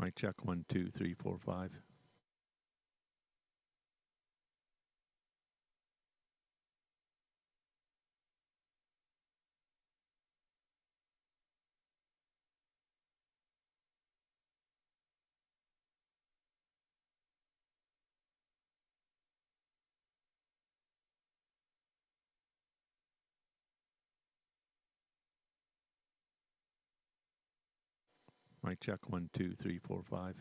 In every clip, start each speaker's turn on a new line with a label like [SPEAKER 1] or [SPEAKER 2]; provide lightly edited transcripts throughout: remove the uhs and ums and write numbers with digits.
[SPEAKER 1] Mic check 1 2 3 4 5. Mic check 1 2 3 4 5.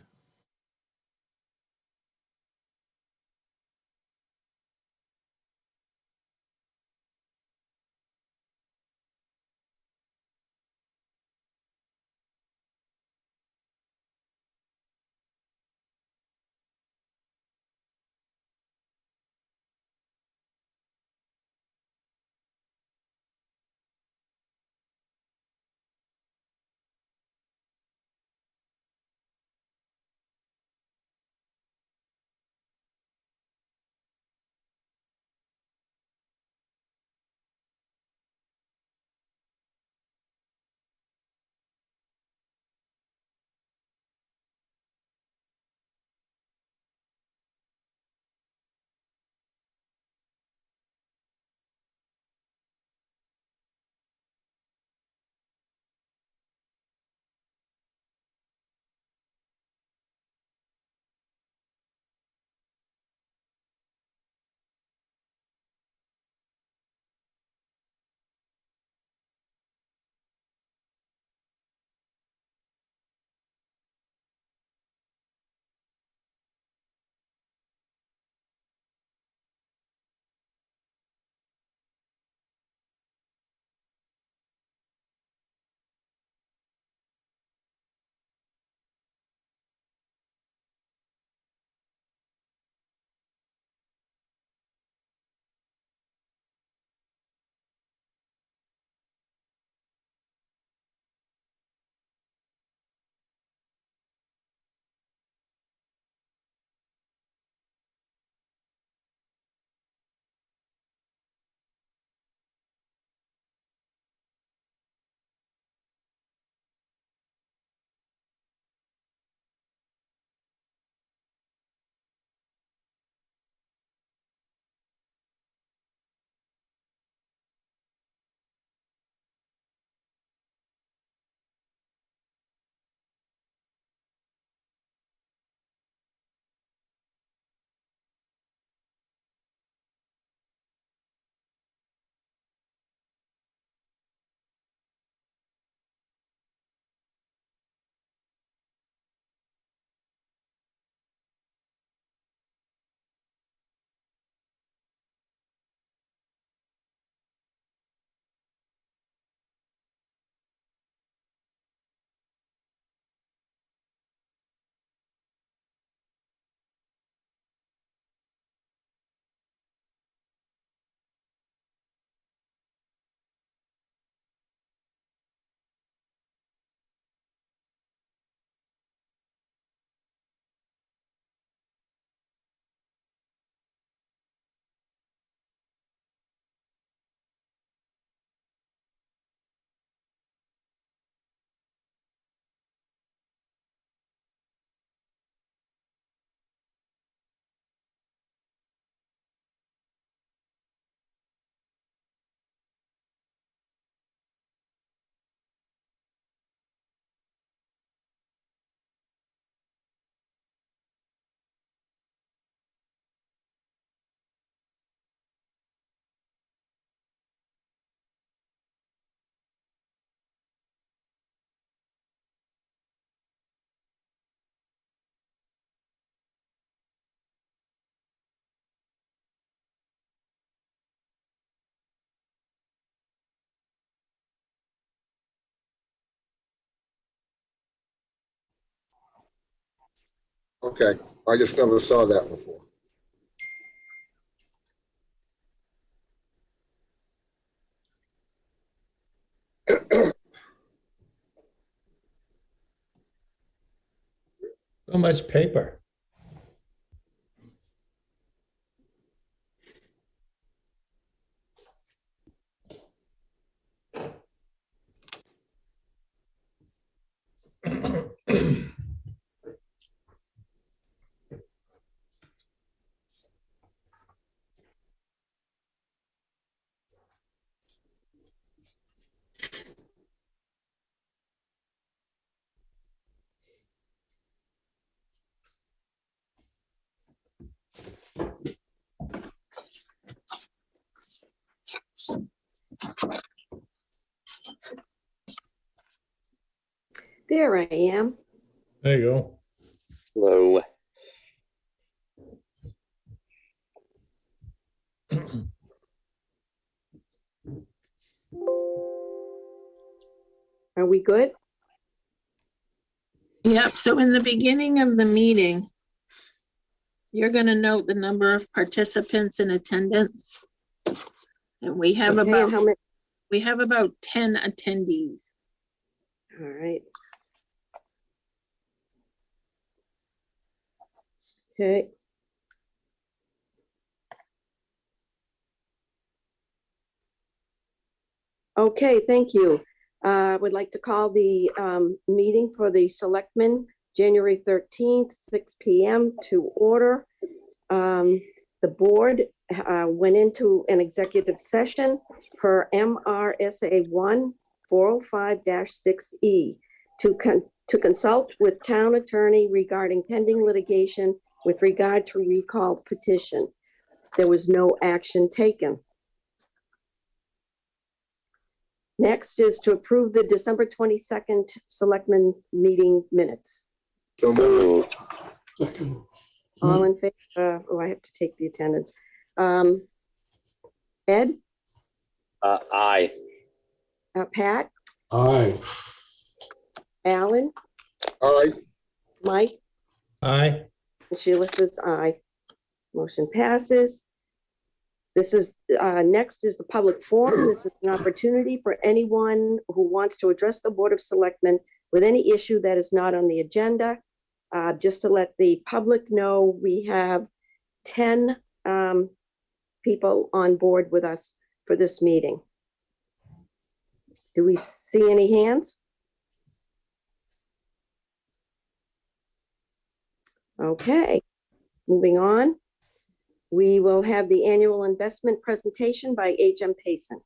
[SPEAKER 2] Okay, I just never saw that before.
[SPEAKER 3] So much paper. Here I am.
[SPEAKER 4] There you go.
[SPEAKER 5] Hello.
[SPEAKER 3] Are we good?
[SPEAKER 6] Yep, so in the beginning of the meeting, you're gonna note the number of participants in attendance. And we have
[SPEAKER 3] Okay, and how many?
[SPEAKER 6] 10 attendees.
[SPEAKER 3] All right. Okay. Okay, thank you. I would like to call the meeting for the Selectmen, January 13th, 6 p.m. to order. The board went into an executive session per MRSA 1-405-6E to consult with town attorney regarding pending litigation with regard to recall petition. There was no action taken. Next is to approve the December 22nd Selectmen meeting minutes.
[SPEAKER 2] So moved.
[SPEAKER 4] Second.
[SPEAKER 3] All in favor? Oh, I have to take the attendance. Ed,
[SPEAKER 5] Aye.
[SPEAKER 3] Pat,
[SPEAKER 4] Aye.
[SPEAKER 3] Alan,
[SPEAKER 2] Aye.
[SPEAKER 3] Mike,
[SPEAKER 4] Aye.
[SPEAKER 3] and Sheila says aye. Motion passes. This is, next is the public forum. This is an opportunity for anyone who wants to address the Board of Selectmen with any issue that is not on the agenda. Just to let the public know, we have 10 people on board with us for this meeting. Do we see any hands? Okay, moving on. We will have the annual investment presentation by H.M. Payson.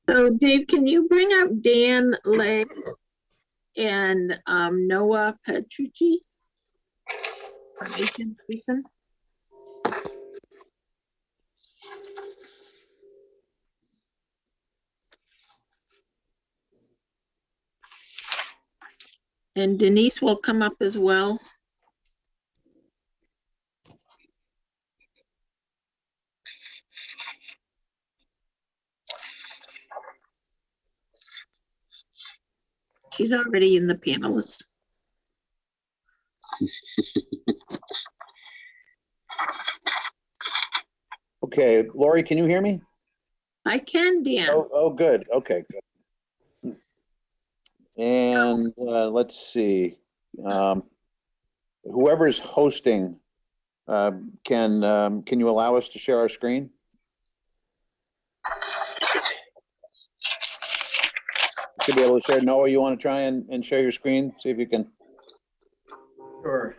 [SPEAKER 6] So Dave, can you bring up Dan Lay and Noah Petrucci from H.M. Payson? And Denise will come up as well. She's already in the panelist.
[SPEAKER 7] Okay, Lori, can you hear me?
[SPEAKER 6] I can, Dan.
[SPEAKER 7] Oh, good. Okay, good. And let's see. Whoever's hosting, can you allow us to share our screen? Should be able to share. Noah, you want to try and share your screen? See if you can.
[SPEAKER 8] Sure.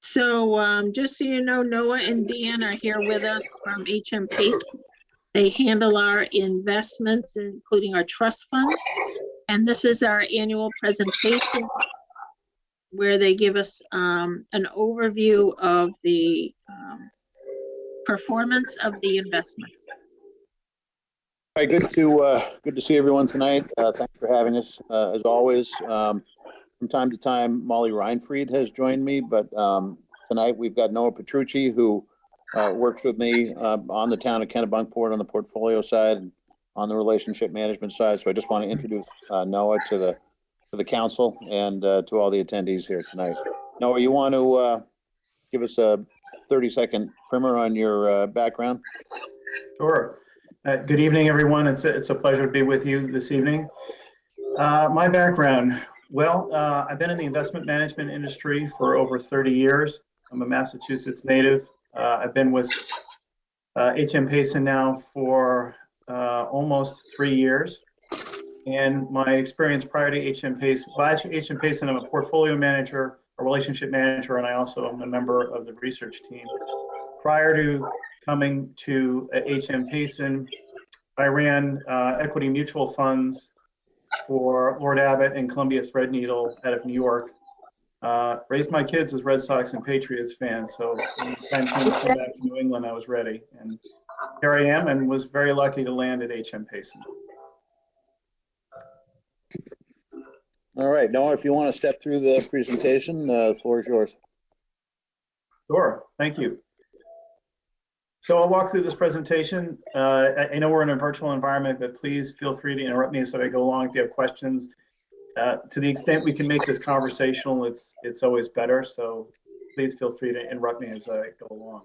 [SPEAKER 6] So just so you know, Noah and Dan are here with us from HM Payson. They handle our investments, including our trust funds. And this is our annual presentation where they give us an overview of the performance of the investments.
[SPEAKER 7] All right, good to see everyone tonight. Thanks for having us. As always, from time to time, Molly Reinfried has joined me, but tonight we've got Noah Petrucci, who works with me on the town of Kennebunkport on the portfolio side, and on the relationship management side. So I just want to introduce Noah to the council and to all the attendees here tonight. Noah, you want to give us a 30-second primer on your background?
[SPEAKER 8] Sure. Good evening, everyone. It's a pleasure to be with you this evening. My background, well, I've been in the investment management industry for over 30 years. I'm a Massachusetts native. I've been with HM Payson now for almost 3 years. And my experience prior to HM Payson, well, actually HM Payson, I'm a portfolio manager, a relationship manager, and I also am a member of the research team. Prior to coming to HM Payson, I ran equity mutual funds for Lord Abbott and Columbia Threadneedle out of New York. Raised my kids as Red Sox and Patriots fans, so when the time came to come back to New England, I was ready. And here I am, and was very lucky to land at HM Payson.
[SPEAKER 7] All right, Noah, if you want to step through the presentation, the floor is yours.
[SPEAKER 8] Sure, thank you. So I'll walk through this presentation. I know we're in a virtual environment, but please feel free to interrupt me as I go along if you have questions. To the extent we can make this conversational, it's always better. So please feel free to interrupt me as I go along.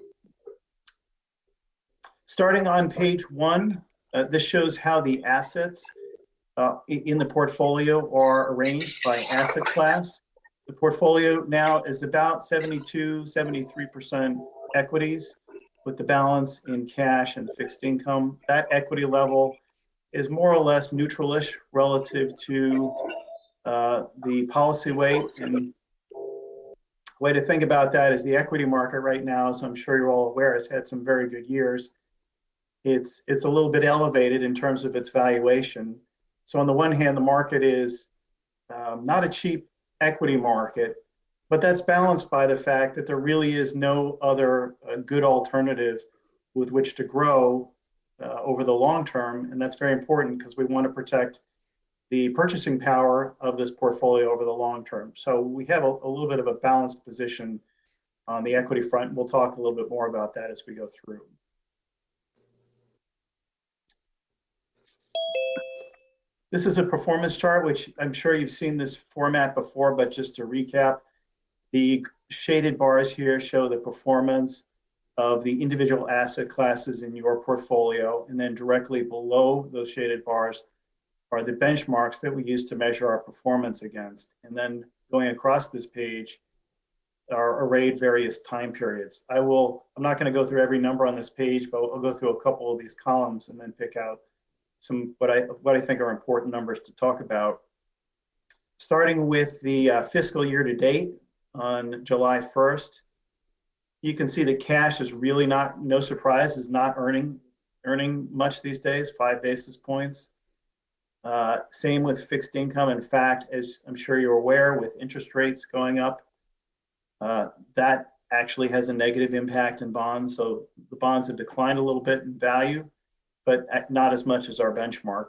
[SPEAKER 8] Starting on page 1, this shows how the assets in the portfolio are arranged by asset class. The portfolio now is about 72, 73% equities, with the balance in cash and fixed income. That equity level is more or less neutral-ish relative to the policy weight. And way to think about that is the equity market right now, as I'm sure you're all aware, has had some very good years. It's a little bit elevated in terms of its valuation. So on the one hand, the market is not a cheap equity market, but that's balanced by the fact that there really is no other good alternative with which to grow over the long term. And that's very important because we want to protect the purchasing power of this portfolio over the long term. So we have a little bit of a balanced position on the equity front. We'll talk a little bit more about that as we go through. This is a performance chart, which I'm sure you've seen this format before, but just to recap, the shaded bars here show the performance of the individual asset classes in your portfolio. And then directly below those shaded bars are the benchmarks that we use to measure our performance against. And then going across this page are arrayed various time periods. I'm not going to go through every number on this page, but I'll go through a couple of these columns and then pick out some what I think are important numbers to talk about. Starting with the fiscal year to date on July 1st, you can see that cash is really no surprise, is not earning much these days, 5 basis points. Same with fixed income. In fact, as I'm sure you're aware, with interest rates going up, that actually has a negative impact in bonds. So the bonds have declined a little bit in value, but not as much as our benchmark.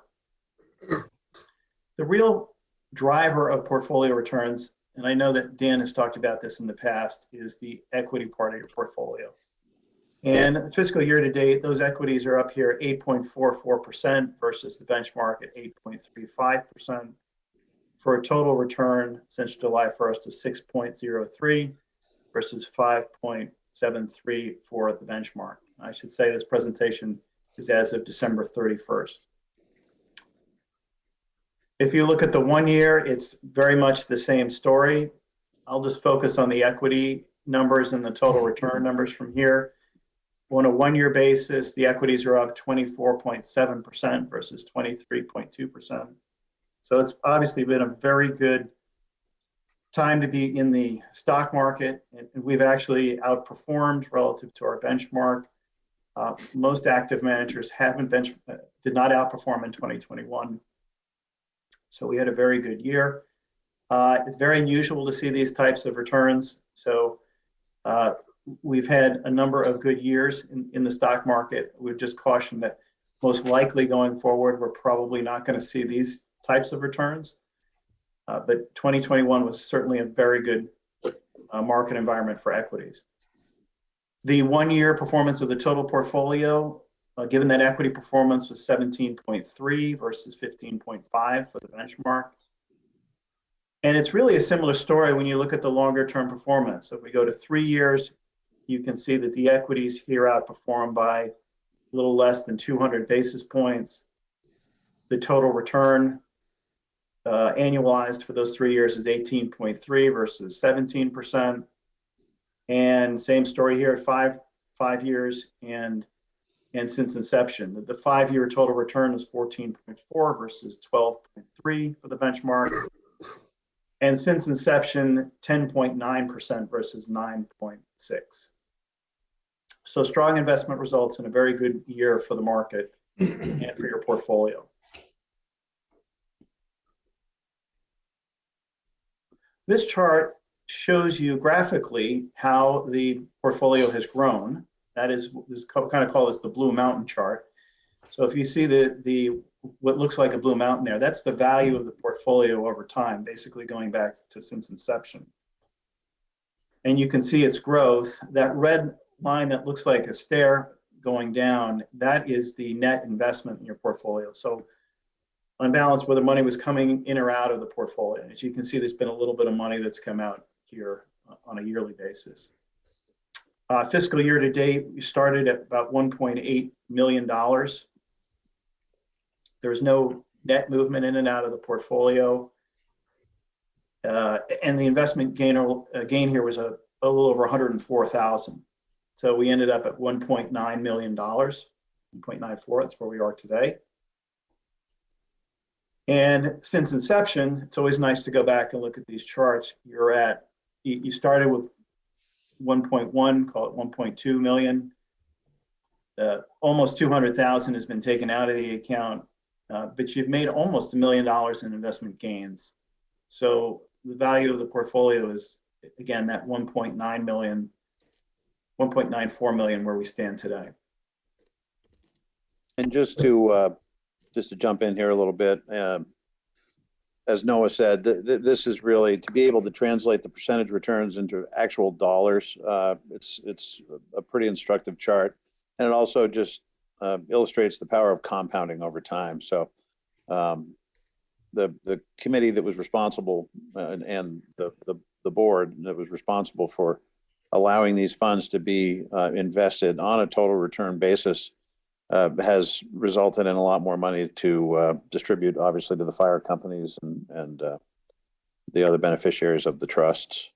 [SPEAKER 8] The real driver of portfolio returns, and I know that Dan has talked about this in the past, is the equity part of your portfolio. And fiscal year to date, those equities are up here 8.44% versus the benchmark at 8.35%, for a total return since July 1st of 6.03 versus 5.73 for the benchmark. I should say this presentation is as of December 31st. If you look at the 1 year, it's very much the same story. I'll just focus on the equity numbers and the total return numbers from here. On a 1 year basis, the equities are up 24.7% versus 23.2%. So it's obviously been a very good time to be in the stock market, and we've actually outperformed relative to our benchmark. Most active managers did not outperform in 2021. So we had a very good year. It's very unusual to see these types of returns. So we've had a number of good years in the stock market. We've just cautioned that most likely going forward, we're probably not going to see these types of returns. But 2021 was certainly a very good market environment for equities. The 1 year performance of the total portfolio, given that equity performance was 17.3 versus 15.5 for the benchmark. And it's really a similar story when you look at the longer term performance. So if we go to 3 years, you can see that the equities here outperform by a little less than 200 basis points. The total return annualized for those 3 years is 18.3 versus 17%. And same story here at five years and since inception. The 5 year total return is 14.4 versus 12.3 for the benchmark. And since inception, 10.9% versus 9.6. So strong investment results and a very good year for the market and for your portfolio. This chart shows you graphically how the portfolio has grown. That is kind of call this the Blue Mountain chart. So if you see the what looks like a blue mountain there. That's the value of the portfolio over time, basically going back to since inception. And you can see its growth. That red line that looks like a stair going down, that is the net investment in your portfolio. So on balance, whether money was coming in or out of the portfolio. As you can see, there's been a little bit of money that's come out here on a yearly basis. Fiscal year to date, we started at about $1.8 million. There's no net movement in and out of the portfolio. And the investment gain here was a little over 104,000. So we ended up at $1.9 million, 1.94, that's where we are today. And since inception, it's always nice to go back and look at these charts. You started with 1.1, call it 1.2 million. Almost 200,000 has been taken out of the account, but you've made almost $1 million in investment gains. So the value of the portfolio is, again, that 1.9 million, 1.94 million where we stand today.
[SPEAKER 7] And just to jump in here a little bit, as Noah said, this is really to be able to translate the percentage returns into actual dollars. It's a pretty instructive chart, and it also just illustrates the power of compounding over time. So the committee that was responsible and the board that was responsible for allowing these funds to be invested on a total return basis has resulted in a lot more money to distribute, obviously, to the fire companies and the other beneficiaries of the trusts.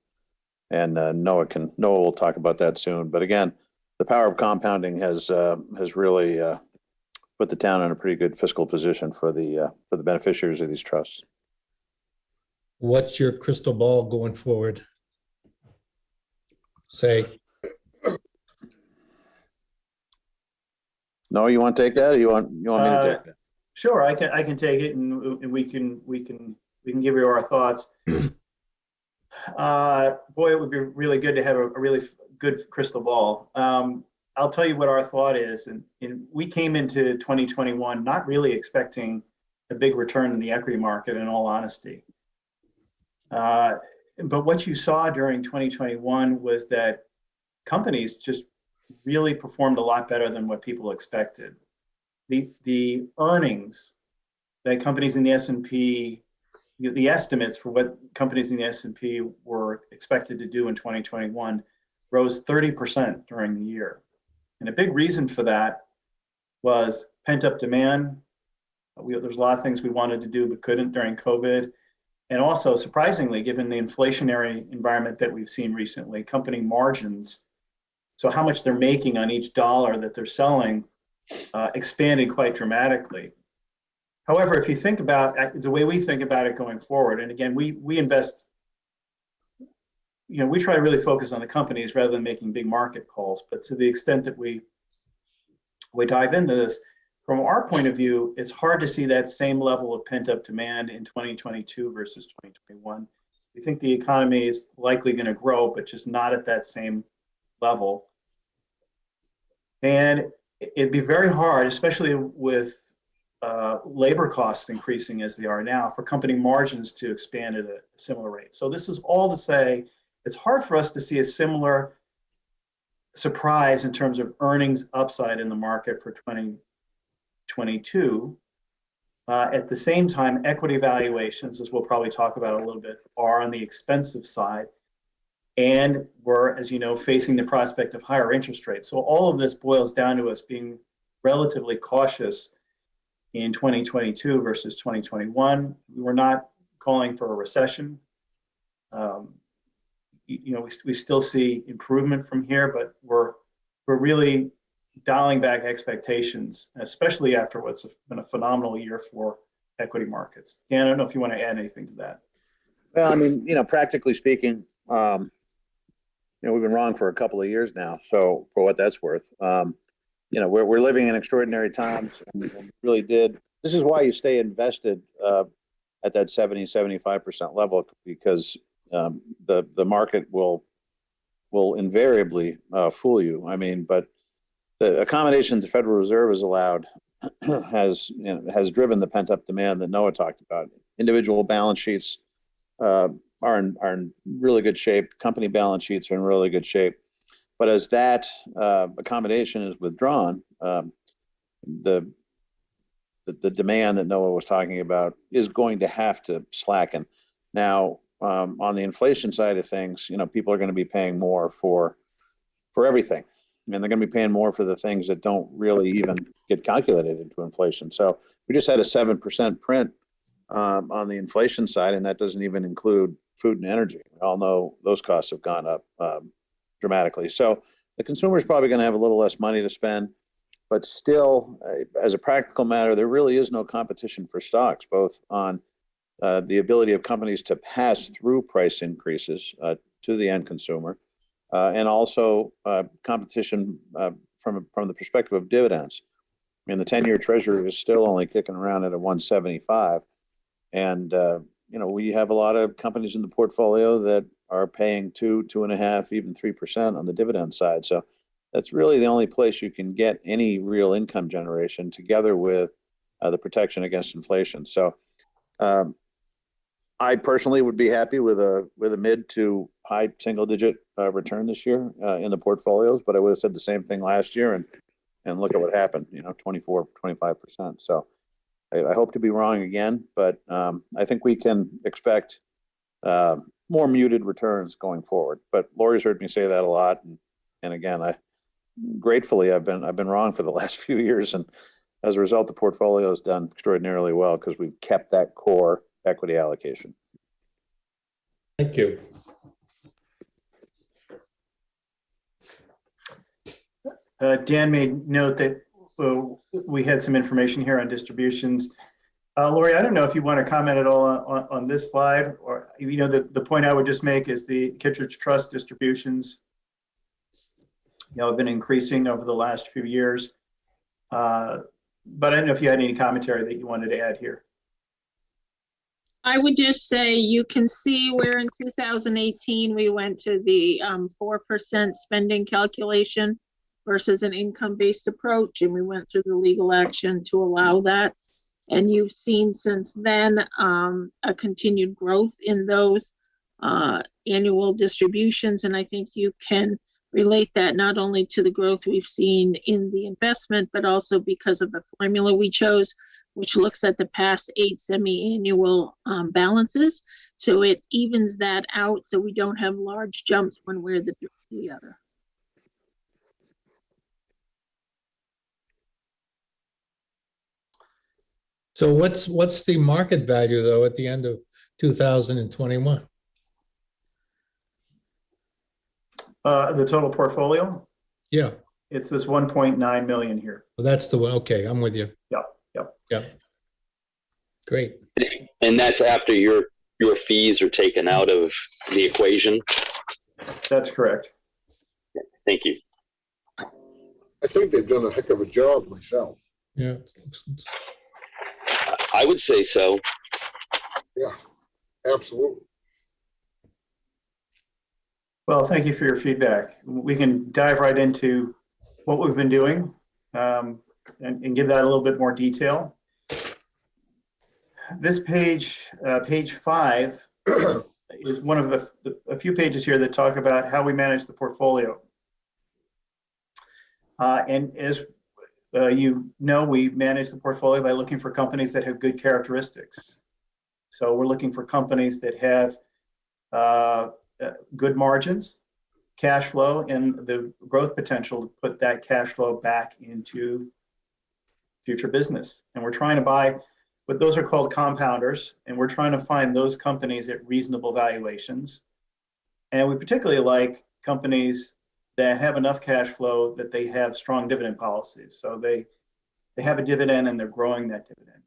[SPEAKER 7] And Noah will talk about that soon. But again, the power of compounding has really put the town in a pretty good fiscal position for the beneficiaries of these trusts.
[SPEAKER 4] What's your crystal ball going forward? Say.
[SPEAKER 7] No, you want to take that, or you want me to take that?
[SPEAKER 8] Sure, I can take it, and we can give you our thoughts. Boy, it would be really good to have a really good crystal ball. I'll tell you what our thought is, and we came into 2021 not really expecting a big return in the equity market, in all honesty. But what you saw during 2021 was that companies just really performed a lot better than what people expected. The earnings that companies in the S&P, the estimates for what companies in the S&P were expected to do in 2021 rose 30% during the year. And a big reason for that was pent-up demand. There's a lot of things we wanted to do but couldn't during COVID. And also, surprisingly, given the inflationary environment that we've seen recently, company margins, so how much they're making on each dollar that they're selling, expanded quite dramatically. However, if you think about the way we think about it going forward, and again, we invest, we try to really focus on the companies rather than making big market calls. But to the extent that we dive into this, from our point of view, it's hard to see that same level of pent-up demand in 2022 versus 2021. We think the economy is likely going to grow, but just not at that same level. And it'd be very hard, especially with labor costs increasing as they are now, for company margins to expand at a similar rate. So this is all to say, it's hard for us to see a similar surprise in terms of earnings upside in the market for 2022. At the same time, equity valuations, as we'll probably talk about a little bit, are on the expensive side. And we're, as you know, facing the prospect of higher interest rates. So all of this boils down to us being relatively cautious in 2022 versus 2021. We're not calling for a recession. We still see improvement from here, but we're really dialing back expectations, especially after what's been a phenomenal year for equity markets. Dan, I don't know if you want to add anything to that.
[SPEAKER 7] Well, I mean, practically speaking, we've been wrong for a couple of years now. So for what that's worth, we're living in extraordinary times. And we really did. This is why you stay invested at that 70-75% level, because the market will invariably fool you. I mean, but the accommodations the Federal Reserve has allowed has driven the pent up demand that Noah talked about. Individual balance sheets are in really good shape. Company balance sheets are in really good shape. But as that accommodation is withdrawn, the demand that Noah was talking about is going to have to slacken. Now, on the inflation side of things, people are going to be paying more for everything. And they're going to be paying more for the things that don't really even get calculated into inflation. So we just had a 7% print on the inflation side, and that doesn't even include food and energy. We all know those costs have gone up dramatically. So the consumer is probably going to have a little less money to spend, but still, as a practical matter, there really is no competition for stocks, both on the ability of companies to pass through price increases to the end consumer, and also competition from the perspective of dividends. I mean, the 10-year treasury is still only kicking around at a 175. And, we have a lot of companies in the portfolio that are paying 2.5%, even 3% on the dividend side. So that's really the only place you can get any real income generation, together with the protection against inflation. So I personally would be happy with a mid to high single digit return this year in the portfolios, but I would have said the same thing last year, and look at what happened, 24, 25%. So I hope to be wrong again, but I think we can expect more muted returns going forward. But Lori's heard me say that a lot, and again, gratefully I've been wrong for the last few years, and as a result, the portfolio has done extraordinarily well because we've kept that core equity allocation.
[SPEAKER 4] Thank you.
[SPEAKER 8] Dan made note that we had some information here on distributions. Lori, I don't know if you want to comment at all on this slide, or, the point I would just make is the Kittredge Trust distributions, have been increasing over the last few years. But I don't know if you had any commentary that you wanted to add here.
[SPEAKER 6] I would just say you can see where in 2018 we went to the 4% spending calculation versus an income-based approach, and we went through the legal action to allow that. And you've seen since then a continued growth in those annual distributions, and I think you can relate that not only to the growth we've seen in the investment, but also because of the formula we chose, which looks at the past 8 semi-annual balances. So it evens that out so we don't have large jumps one way or the other.
[SPEAKER 4] So what's the market value, though, at the end of 2021?
[SPEAKER 8] The total portfolio?
[SPEAKER 4] Yeah.
[SPEAKER 8] It's this 1.9 million here.
[SPEAKER 4] Well, that's the one. Okay, I'm with you.
[SPEAKER 8] Yep.
[SPEAKER 4] Great.
[SPEAKER 5] And that's after your fees are taken out of the equation?
[SPEAKER 8] That's correct.
[SPEAKER 5] Thank you.
[SPEAKER 2] I think they've done a heck of a job myself.
[SPEAKER 4] Yeah.
[SPEAKER 5] I would say so.
[SPEAKER 2] Yeah, absolutely.
[SPEAKER 8] Well, thank you for your feedback. We can dive right into what we've been doing and give that a little bit more detail. This page, page 5, is one of a few pages here that talk about how we manage the portfolio. And as we manage the portfolio by looking for companies that have good characteristics. So we're looking for companies that have good margins, cash flow, and the growth potential to put that cash flow back into future business. And we're trying to buy what those are called compounders, and we're trying to find those companies at reasonable valuations. And we particularly like companies that have enough cash flow that they have strong dividend policies. So they have a dividend and they're growing that dividend.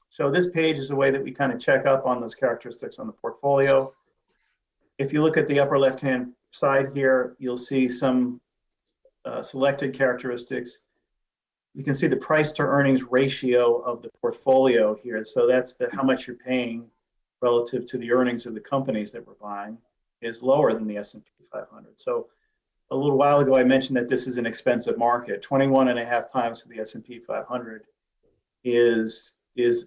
[SPEAKER 8] So this page is a way that we kind of check up on those characteristics on the portfolio. If you look at the upper left-hand side here, you'll see some selected characteristics. You can see the price to earnings ratio of the portfolio here. So that's how much you're paying relative to the earnings of the companies that we're buying is lower than the S&P 500. So a little while ago, I mentioned that this is an expensive market, 21.5 times for the S&P 500 is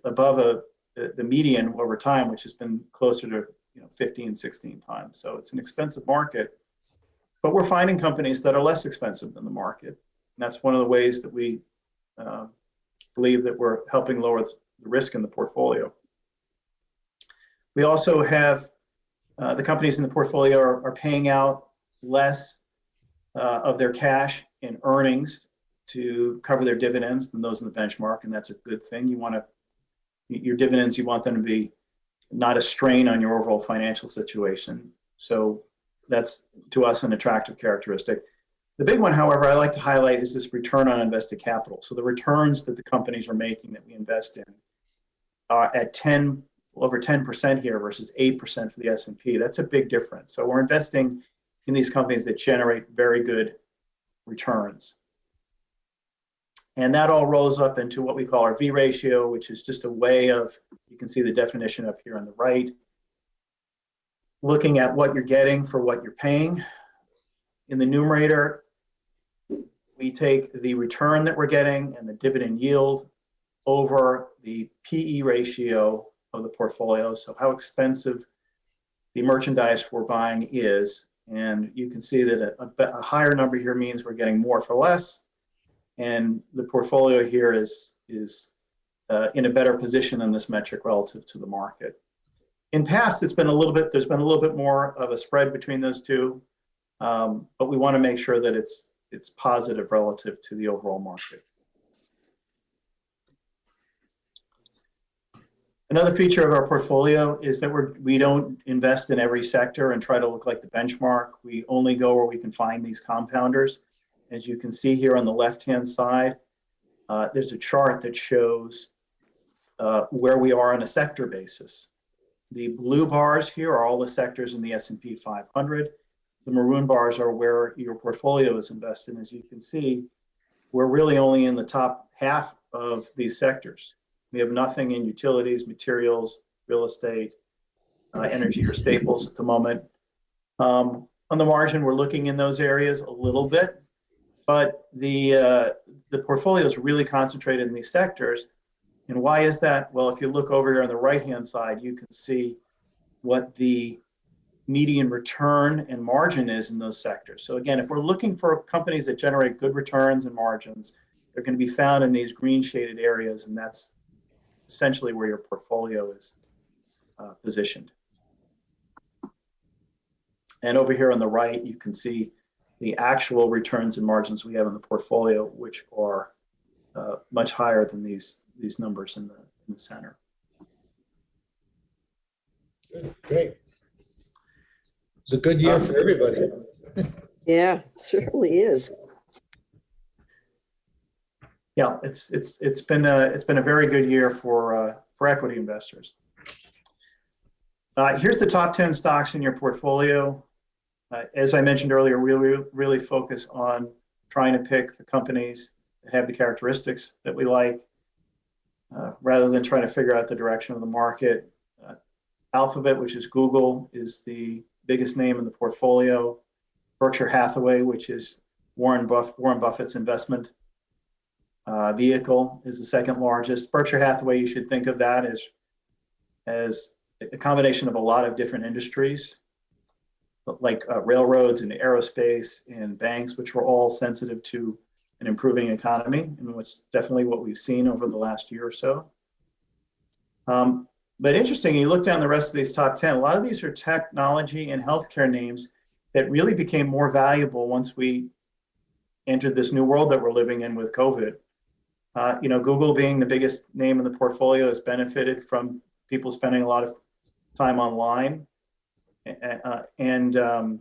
[SPEAKER 8] above the median over time, which has been closer to 15, 16 times. So it's an expensive market, but we're finding companies that are less expensive than the market. And that's one of the ways that we believe that we're helping lower the risk in the portfolio. We also have the companies in the portfolio are paying out less of their cash in earnings to cover their dividends than those in the benchmark, and that's a good thing. Your dividends, you want them to be not a strain on your overall financial situation. So that's, to us, an attractive characteristic. The big one, however, I like to highlight is this return on invested capital. So the returns that the companies are making that we invest in are at over 10% here versus 8% for the S&P. That's a big difference. So we're investing in these companies that generate very good returns. And that all rolls up into what we call our V ratio, which is just a way of, you can see the definition up here on the right, looking at what you're getting for what you're paying. In the numerator, we take the return that we're getting and the dividend yield over the PE ratio of the portfolio. So how expensive the merchandise we're buying is. And you can see that a higher number here means we're getting more for less. And the portfolio here is in a better position in this metric relative to the market. In past, there's been a little bit more of a spread between those two, but we want to make sure that it's positive relative to the overall market. Another feature of our portfolio is that we don't invest in every sector and try to look like the benchmark. We only go where we can find these compounders. As you can see here on the left-hand side, there's a chart that shows where we are on a sector basis. The blue bars here are all the sectors in the S&P 500. The maroon bars are where your portfolio is invested. As you can see, we're really only in the top half of these sectors. We have nothing in utilities, materials, real estate, energy or staples at the moment. On the margin, we're looking in those areas a little bit, but the portfolio is really concentrated in these sectors. And why is that? Well, if you look over here on the right-hand side, you can see what the median return and margin is in those sectors. So again, if we're looking for companies that generate good returns and margins, they're going to be found in these green shaded areas, and that's essentially where your portfolio is positioned. And over here on the right, you can see the actual returns and margins we have in the portfolio, which are much higher than these numbers in the center.
[SPEAKER 4] Good, great. It's a good year for everybody.
[SPEAKER 3] Yeah, it certainly is.
[SPEAKER 8] Yeah, it's been a very good year for equity investors. Here's the top 10 stocks in your portfolio. As I mentioned earlier, we really focus on trying to pick the companies that have the characteristics that we like, rather than trying to figure out the direction of the market. Alphabet, which is Google, is the biggest name in the portfolio. Berkshire Hathaway, which is Warren Buffett's investment vehicle, is the second largest. Berkshire Hathaway, you should think of that as a combination of a lot of different industries, like railroads and aerospace and banks, which were all sensitive to an improving economy, and it's definitely what we've seen over the last year or so. But interesting, you look down the rest of these top 10, a lot of these are technology and healthcare names that really became more valuable once we entered this new world that we're living in with COVID. Google being the biggest name in the portfolio has benefited from people spending a lot of time online and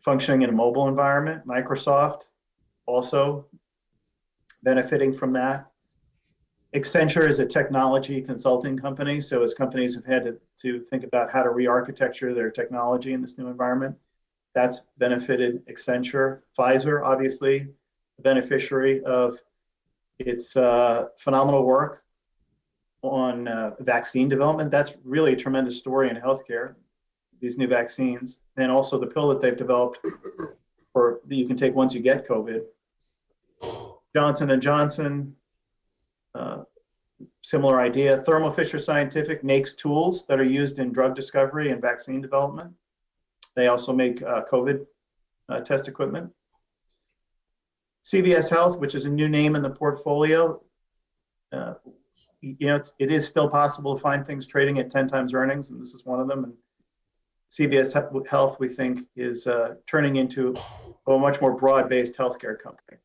[SPEAKER 8] functioning in a mobile environment. Microsoft also benefiting from that. Accenture is a technology consulting company. So as companies have had to think about how to re-architecture their technology in this new environment, that's benefited Accenture. Pfizer, obviously, the beneficiary of its phenomenal work on vaccine development. That's really a tremendous story in healthcare, these new vaccines, and also the pill that they've developed that you can take once you get COVID. Johnson & Johnson, similar idea. Thermo Fisher Scientific makes tools that are used in drug discovery and vaccine development. They also make COVID test equipment. CVS Health, which is a new name in the portfolio, it is still possible to find things trading at 10 times earnings, and this is one of them. And CVS Health, we think, is turning into a much more broad-based healthcare company.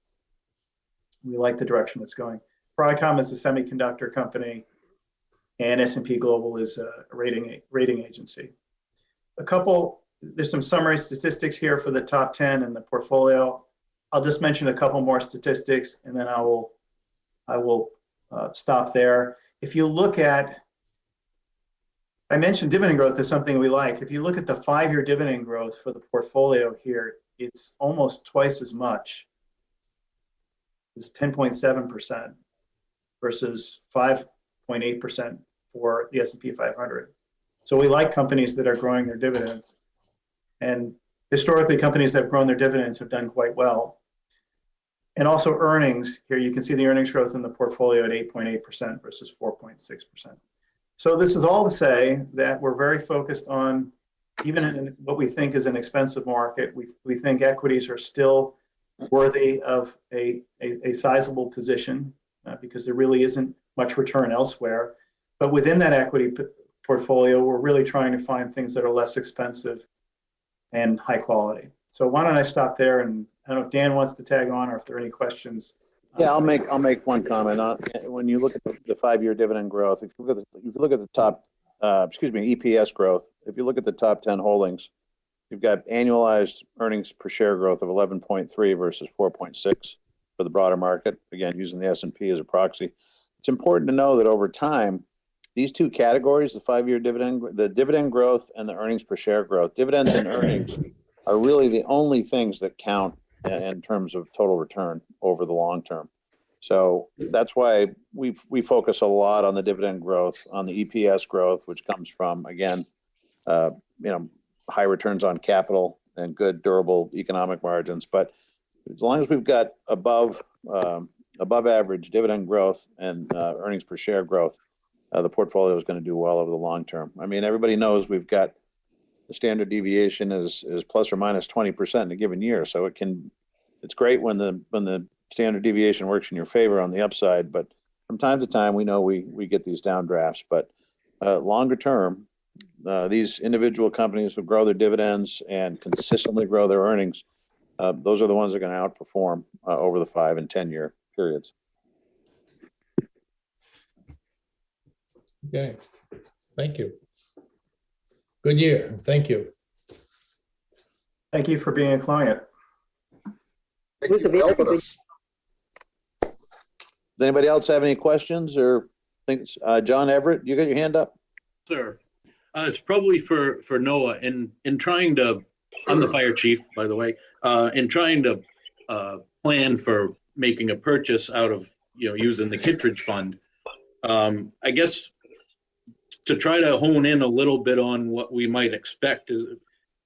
[SPEAKER 8] We like the direction it's going. Broadcom is a semiconductor company, and S&P Global is a rating agency. There's some summary statistics here for the top 10 in the portfolio. I'll just mention a couple more statistics, and then I will stop there. If you look at, I mentioned dividend growth is something we like. If you look at the 5-year dividend growth for the portfolio here, it's almost twice as much. It's 10.7% versus 5.8% for the S&P 500. So we like companies that are growing their dividends. And historically, companies that have grown their dividends have done quite well. And also earnings, here you can see the earnings growth in the portfolio at 8.8% versus 4.6%. So this is all to say that we're very focused on, even in what we think is an expensive market, we think equities are still worthy of a sizable position because there really isn't much return elsewhere. But within that equity portfolio, we're really trying to find things that are less expensive and high quality. So why don't I stop there, and I don't know if Dan wants to tag on or if there are any questions.
[SPEAKER 7] Yeah, I'll make one comment on when you look at the 5-year dividend growth. If you look at the top, EPS growth. If you look at the top 10 holdings, you've got annualized earnings per share growth of 11.3 versus 4.6 for the broader market. Again, using the S&P as a proxy. It's important to know that over time, these two categories, the 5-year dividend, the dividend growth and the earnings per share growth, dividends and earnings are really the only things that count in terms of total return over the long term. So that's why we focus a lot on the dividend growth, on the EPS growth, which comes from, again, high returns on capital and good durable economic margins. But as long as we've got above average dividend growth and earnings per share growth, the portfolio is going to do well over the long term. I mean, everybody knows we've got the standard deviation is plus or minus 20% in a given year. So it's great when the standard deviation works in your favor on the upside, but from time to time, we know we get these downdrafts. But longer term, these individual companies who grow their dividends and consistently grow their earnings, those are the ones that are going to outperform over the 5 and 10 year periods.
[SPEAKER 4] Okay, thank you. Good year, thank you.
[SPEAKER 8] Thank you for being a client.
[SPEAKER 3] It was a very
[SPEAKER 2] Helping
[SPEAKER 3] good.
[SPEAKER 2] us.
[SPEAKER 7] Does anybody else have any questions or things? John Everett, you got your hand up?
[SPEAKER 9] Sir, it's probably for Noah. In trying to, I'm the fire chief, by the way, in trying to plan for making a purchase out of, using the Kittredge fund, I guess to try to hone in a little bit on what we might expect is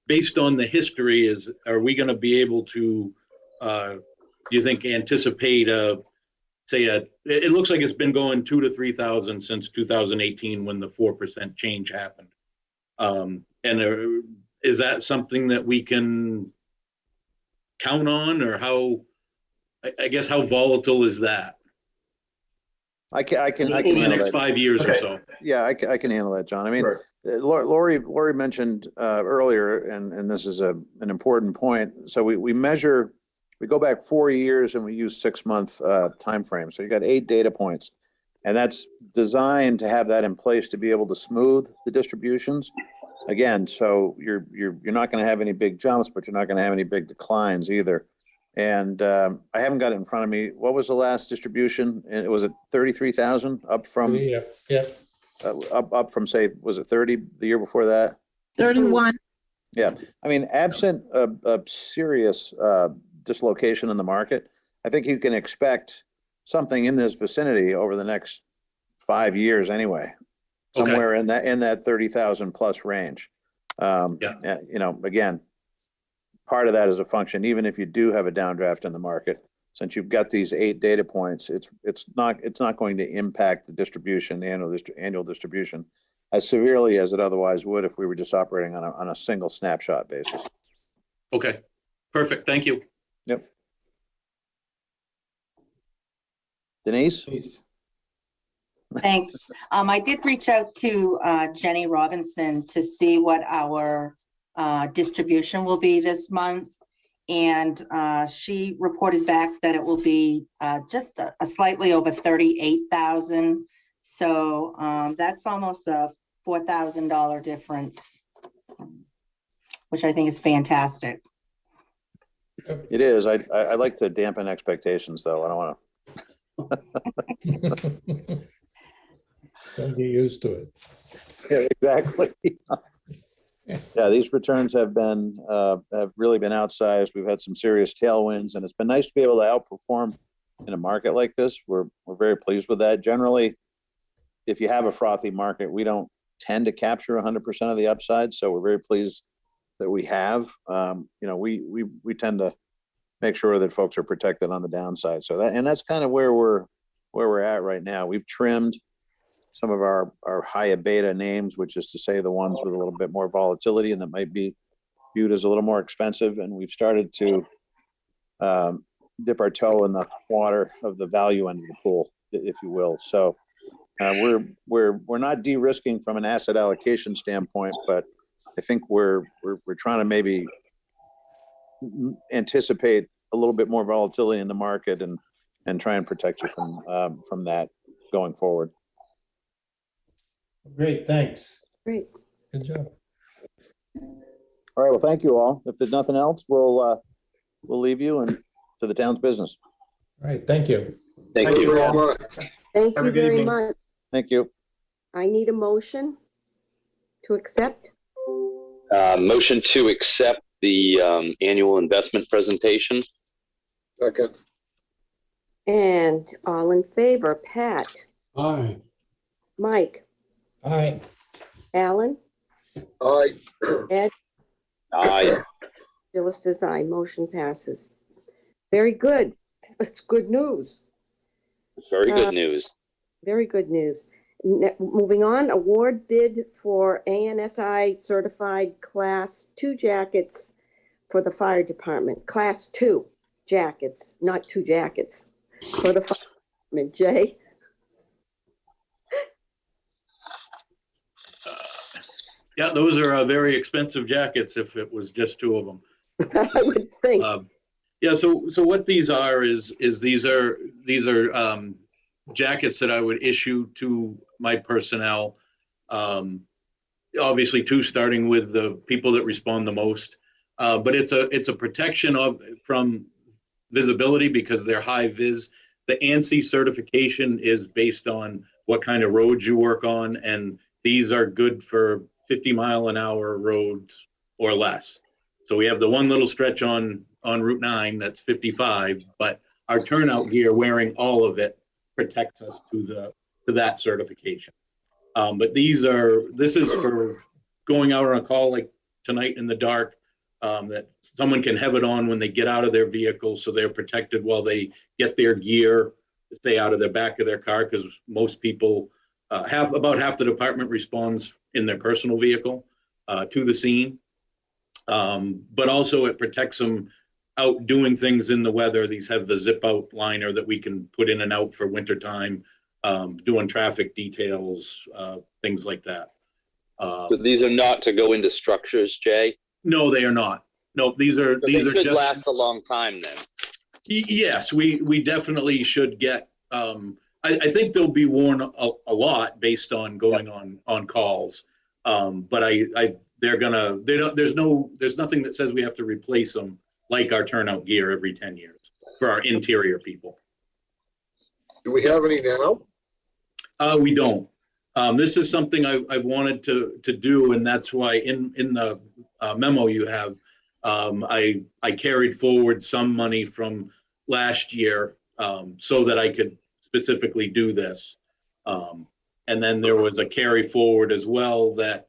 [SPEAKER 9] based on the history are we going to be able to, do you think, anticipate it looks like it's been going 2,000 to 3,000 since 2018 when the 4% change happened. Is that something that we can count on, or how volatile is that?
[SPEAKER 7] I can
[SPEAKER 9] over the next
[SPEAKER 7] that.
[SPEAKER 9] 5 years or so.
[SPEAKER 7] Yeah, I can handle that, John. I mean,
[SPEAKER 8] Sure.
[SPEAKER 7] Lori mentioned earlier, and this is an important point. So we go back 4 years and we use 6-month time frame. So you got 8 data points, and that's designed to have that in place to be able to smooth the distributions. Again, so you're not going to have any big jumps, but you're not going to have any big declines either. And I haven't got it in front of me. What was the last distribution? And it was at 33,000 up from up from, say, was it 30 the year before that?
[SPEAKER 6] 31.
[SPEAKER 7] Yeah, I mean, absent a serious dislocation in the market, I think you can expect something in this vicinity over the next 5 years anyway, somewhere in that 30,000 plus range. Again, part of that is a function, even if you do have a downdraft in the market, since you've got these 8 data points, it's not going to impact the distribution, the annual distribution, as severely as it otherwise would if we were just operating on a single snapshot basis.
[SPEAKER 9] Okay, perfect. Thank you.
[SPEAKER 7] Yep. Denise?
[SPEAKER 8] Please.
[SPEAKER 10] Thanks. I did reach out to Jenny Robinson to see what our distribution will be this month. And she reported back that it will be just a slightly over 38,000. So that's almost a $4,000 difference, which I think is fantastic.
[SPEAKER 7] It is. I like to dampen expectations, though. I don't want to.
[SPEAKER 4] Don't get used to it.
[SPEAKER 7] Yeah, exactly. Yeah, these returns have really been outsized. We've had some serious tailwinds, and it's been nice to be able to outperform in a market like this. We're very pleased with that. Generally, if you have a frothy market, we don't tend to capture 100% of the upside, so we're very pleased that we have. We tend to make sure that folks are protected on the downside. So that's kind of where we're at right now. We've trimmed some of our higher beta names, which is to say the ones with a little bit more volatility and that might be viewed as a little more expensive. And we've started to dip our toe in the water of the value end of the pool, if you will. So we're not de-risking from an asset allocation standpoint, but I think we're trying to maybe anticipate a little bit more volatility in the market and try and protect you from that going forward.
[SPEAKER 4] Great, thanks.
[SPEAKER 3] Great.
[SPEAKER 4] Good job.
[SPEAKER 7] All right, well, thank you all. If there's nothing else, we'll leave you and to the town's business.
[SPEAKER 4] All right, thank you.
[SPEAKER 7] Thank
[SPEAKER 2] Thank you
[SPEAKER 7] you.
[SPEAKER 2] very much.
[SPEAKER 3] Thank
[SPEAKER 8] Have
[SPEAKER 3] you
[SPEAKER 8] a good
[SPEAKER 3] very
[SPEAKER 8] evening.
[SPEAKER 3] much.
[SPEAKER 7] Thank you.
[SPEAKER 3] I need a motion to accept.
[SPEAKER 5] Motion to accept the annual investment presentation.
[SPEAKER 2] Second.
[SPEAKER 3] And all in favor, Pat,
[SPEAKER 11] Aye.
[SPEAKER 3] Mike,
[SPEAKER 4] All right,
[SPEAKER 3] Alan,
[SPEAKER 2] Aye.
[SPEAKER 3] Ed,
[SPEAKER 5] Aye.
[SPEAKER 3] Phyllis says aye. Motion passes. Very good. It's good news.
[SPEAKER 5] Very good news.
[SPEAKER 3] Very good news. Moving on, award bid for ANSI certified class 2 jackets for the fire department. Class 2 jackets, not 2 jackets for the fire department. Jay?
[SPEAKER 9] Yeah, those are very expensive jackets if it was just 2 of them.
[SPEAKER 3] I would think.
[SPEAKER 9] Yeah, so what these are is these are jackets that I would issue to my personnel. Obviously, 2 starting with the people that respond the most, but it's a protection from visibility because they're high vis. The ANSI certification is based on what kind of roads you work on, and these are good for 50-mile-an-hour roads or less. So we have the one little stretch on Route 9 that's 55, but our turnout gear, wearing all of it, protects us to that certification. But this is for going out on a call like tonight in the dark, that someone can have it on when they get out of their vehicle, so they're protected while they get their gear, stay out of the back of their car, because most people about half the department responds in their personal vehicle to the scene. But also it protects them out doing things in the weather. These have the zip out liner that we can put in and out for wintertime, doing traffic details, things like that.
[SPEAKER 5] So these are not to go into structures, Jay?
[SPEAKER 9] No, they are not. No, these are
[SPEAKER 5] They should
[SPEAKER 9] just
[SPEAKER 5] last a long time then.
[SPEAKER 9] Yes, we definitely should get. I think they'll be worn a lot based on going on calls. But there's nothing that says we have to replace them like our turnout gear every 10 years for our interior people.
[SPEAKER 2] Do we have any now?
[SPEAKER 9] We don't. This is something I've wanted to do, and that's why in the memo you have, I carried forward some money from last year so that I could specifically do this. And then there was a carry forward as well that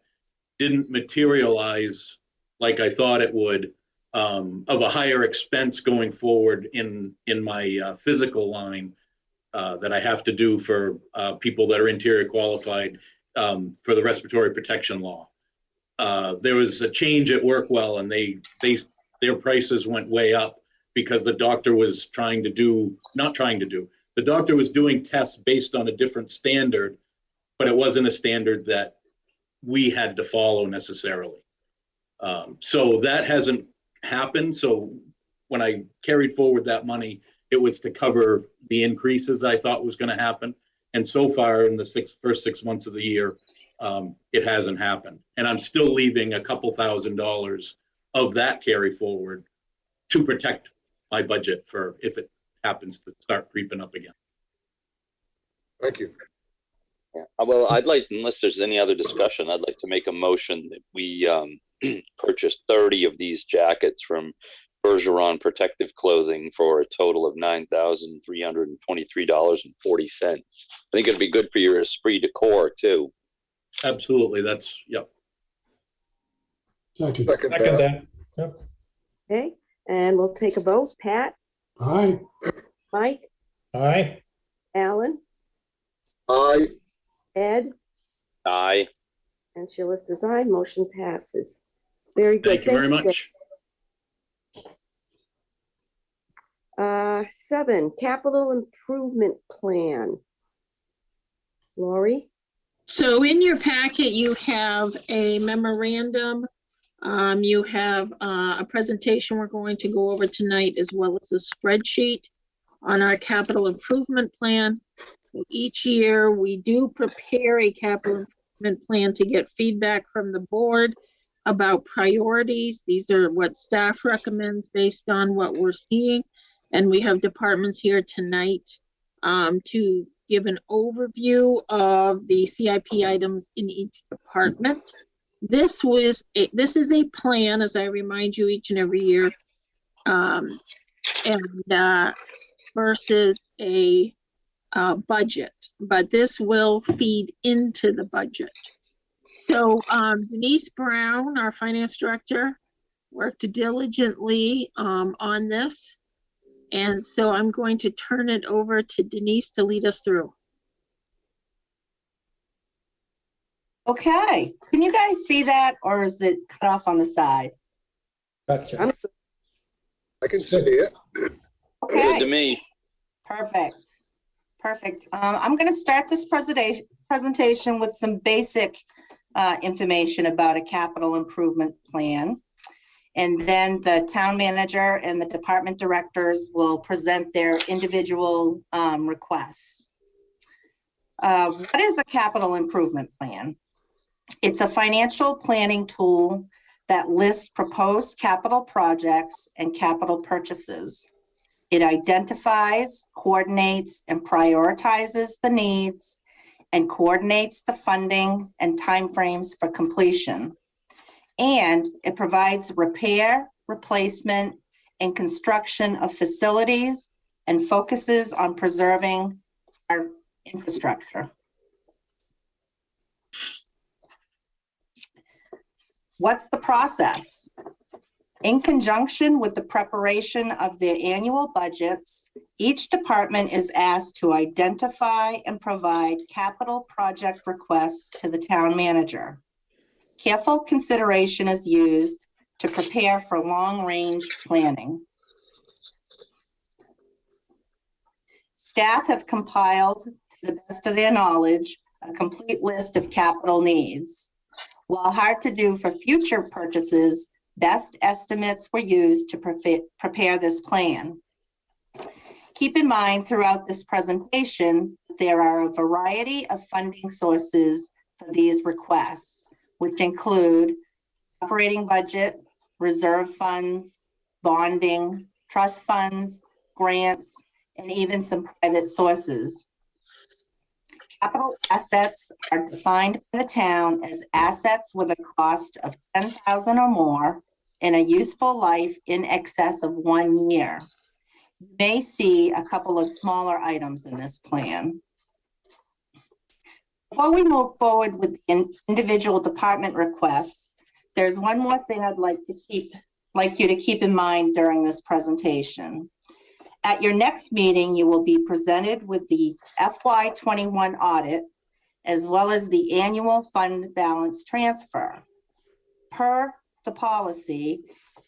[SPEAKER 9] didn't materialize like I thought it would. of a higher expense going forward in my physical line that I have to do for people that are interior qualified for the respiratory protection law. There was a change at Workwell, and their prices went way up because the doctor was the doctor was doing tests based on a different standard, but it wasn't a standard that we had to follow necessarily. So that hasn't happened. So when I carried forward that money, it was to cover the increases I thought was going to happen. And so far in the first 6 months of the year, it hasn't happened. And I'm still leaving a couple $1,000s of that carry forward to protect my budget for if it happens to start creeping up again.
[SPEAKER 2] Thank you.
[SPEAKER 5] Yeah. Well, I'd like, unless there's any other discussion, I'd like to make a motion that we purchase 30 of these jackets from Bergeron Protective Clothing for a total of $9,323.40. I think it'd be good for your esprit de corps too.
[SPEAKER 9] Absolutely. That's, yep.
[SPEAKER 2] Second
[SPEAKER 4] Second
[SPEAKER 2] that.
[SPEAKER 4] that. Yep.
[SPEAKER 3] Okay, and we'll take a vote. Pat,
[SPEAKER 2] Aye.
[SPEAKER 3] Mike,
[SPEAKER 4] Aye.
[SPEAKER 3] Alan,
[SPEAKER 2] Aye.
[SPEAKER 3] Ed,
[SPEAKER 5] Aye.
[SPEAKER 3] and Sheila says aye. Motion passes. Very good.
[SPEAKER 9] Thank you very much.
[SPEAKER 3] 7, capital improvement plan. Lori?
[SPEAKER 6] So in your packet, you have a memorandum. You have a presentation we're going to go over tonight, as well as a spreadsheet on our capital improvement plan. So each year we do prepare a capital improvement plan to get feedback from the board about priorities. These are what staff recommends based on what we're seeing. And we have departments here tonight to give an overview of the CIP items in each department. This is a plan, as I remind you each and every year, versus a budget, but this will feed into the budget. So Denise Brown, our finance director, worked diligently on this. And so I'm going to turn it over to Denise to lead us through.
[SPEAKER 10] Okay, can you guys see that, or is it cut off on the side?
[SPEAKER 4] Gotcha.
[SPEAKER 2] I can see it.
[SPEAKER 5] Good to
[SPEAKER 10] Okay,
[SPEAKER 5] me.
[SPEAKER 10] perfect. I'm going to start this presentation with some basic information about a capital improvement plan. And then the town manager and the department directors will present their individual requests. What is a capital improvement plan? It's a financial planning tool that lists proposed capital projects and capital purchases. It identifies, coordinates, and prioritizes the needs and coordinates the funding and timeframes for completion. And it provides repair, replacement, and construction of facilities and focuses on preserving our infrastructure. What's the process? In conjunction with the preparation of their annual budgets, each department is asked to identify and provide capital project requests to the town manager. Careful consideration is used to prepare for long-range planning. Staff have compiled, to the best of their knowledge, a complete list of capital needs. While hard to do for future purchases, best estimates were used to prepare this plan. Keep in mind throughout this presentation, there are a variety of funding sources for these requests, which include operating budget, reserve funds, bonding, trust funds, grants, and even some private sources. Capital assets are defined by the town as assets with a cost of $10,000 or more and a useful life in excess of 1 year. You may see a couple of smaller items in this plan. Before we move forward with individual department requests, there's one more thing I'd like to keep like you to keep in mind during this presentation. At your next meeting, you will be presented with the FY21 audit, as well as the annual fund balance transfer. Per the policy,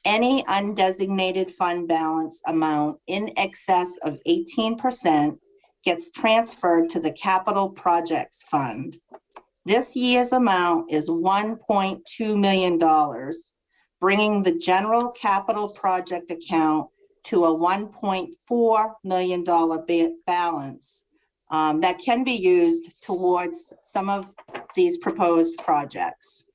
[SPEAKER 10] any undesignated fund balance amount in excess of 18% gets transferred to the Capital Projects Fund. This year's amount is $1.2 million, bringing the general capital project account to a $1.4 million balance that can be used towards some of these proposed projects.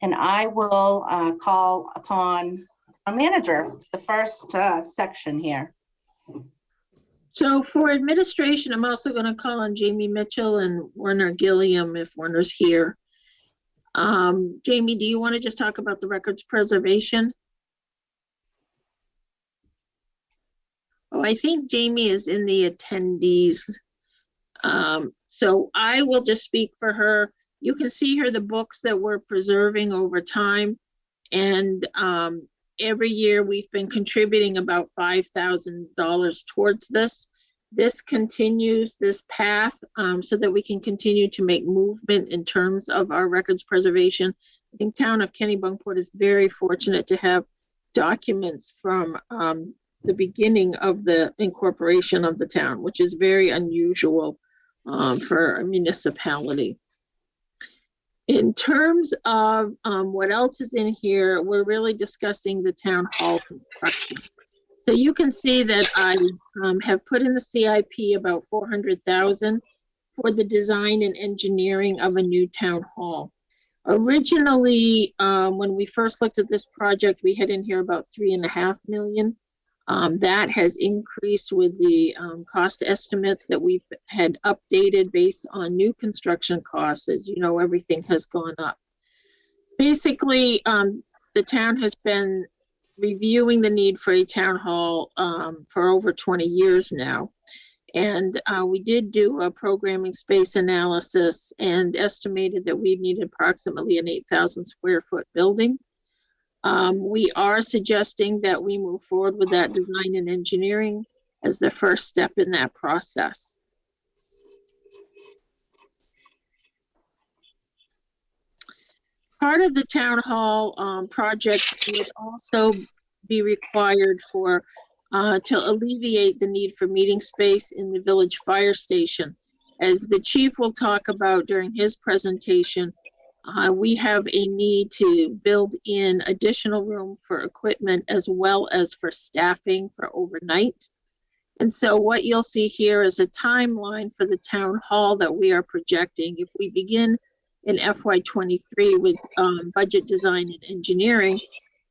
[SPEAKER 10] And I will call upon a manager, the first section here.
[SPEAKER 6] So for administration, I'm also going to call on Jamie Mitchell and Werner Gilliam if Werner's here. Jamie, do you want to just talk about the records preservation? Oh, I think Jamie is in the attendees. So I will just speak for her. You can see here the books that we're preserving over time. And every year we've been contributing about $5,000 towards this. This continues this path so that we can continue to make movement in terms of our records preservation. I think town of Kennebunkport is very fortunate to have documents from the beginning of the incorporation of the town, which is very unusual for a municipality. In terms of what else is in here, we're really discussing the town hall construction. So you can see that I have put in the CIP about $400,000 for the design and engineering of a new town hall. Originally, when we first looked at this project, we had in here about $3.5 million. That has increased with the cost estimates that we've had updated based on new construction costs. As you know, everything has gone up. Basically, the town has been reviewing the need for a town hall for over 20 years now. And we did do a programming space analysis and estimated that we needed approximately an 8,000 square foot building. We are suggesting that we move forward with that design and engineering as the first step in that process. Part of the town hall project would also be required for to alleviate the need for meeting space in the village fire station. As the chief will talk about during his presentation, we have a need to build in additional room for equipment as well as for staffing for overnight. And so what you'll see here is a timeline for the town hall that we are projecting. If we begin in FY23 with budget design and engineering,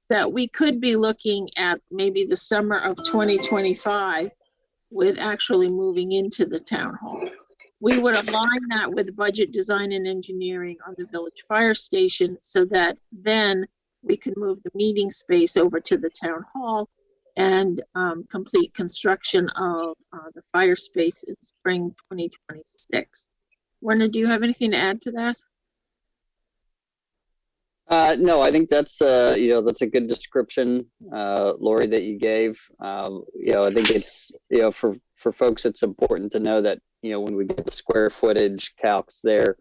[SPEAKER 6] that we could be looking at maybe the summer of 2025 with actually moving into the town hall. We would align that with budget design and engineering on the village fire station so that then we can move the meeting space over to the town hall and complete construction of the fire space in spring 2026. Werner, do you have anything to add to that?
[SPEAKER 11] No, I think that's that's a good description, Lori, that you gave. I think it's for folks, it's important to know that when we get the square footage calcs there,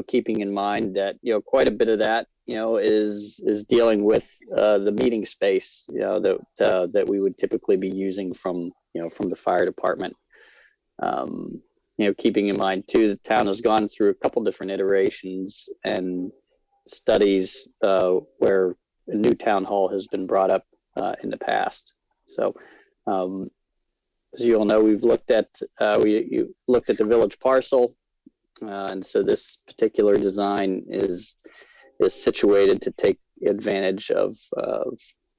[SPEAKER 11] keeping in mind that quite a bit of that is dealing with the meeting space that we would typically be using from from the fire department. Keeping in mind too, the town has gone through a couple different iterations and studies where a new town hall has been brought up in the past. So as you all know, we've looked at you looked at the village parcel, and so this particular design is situated to take advantage of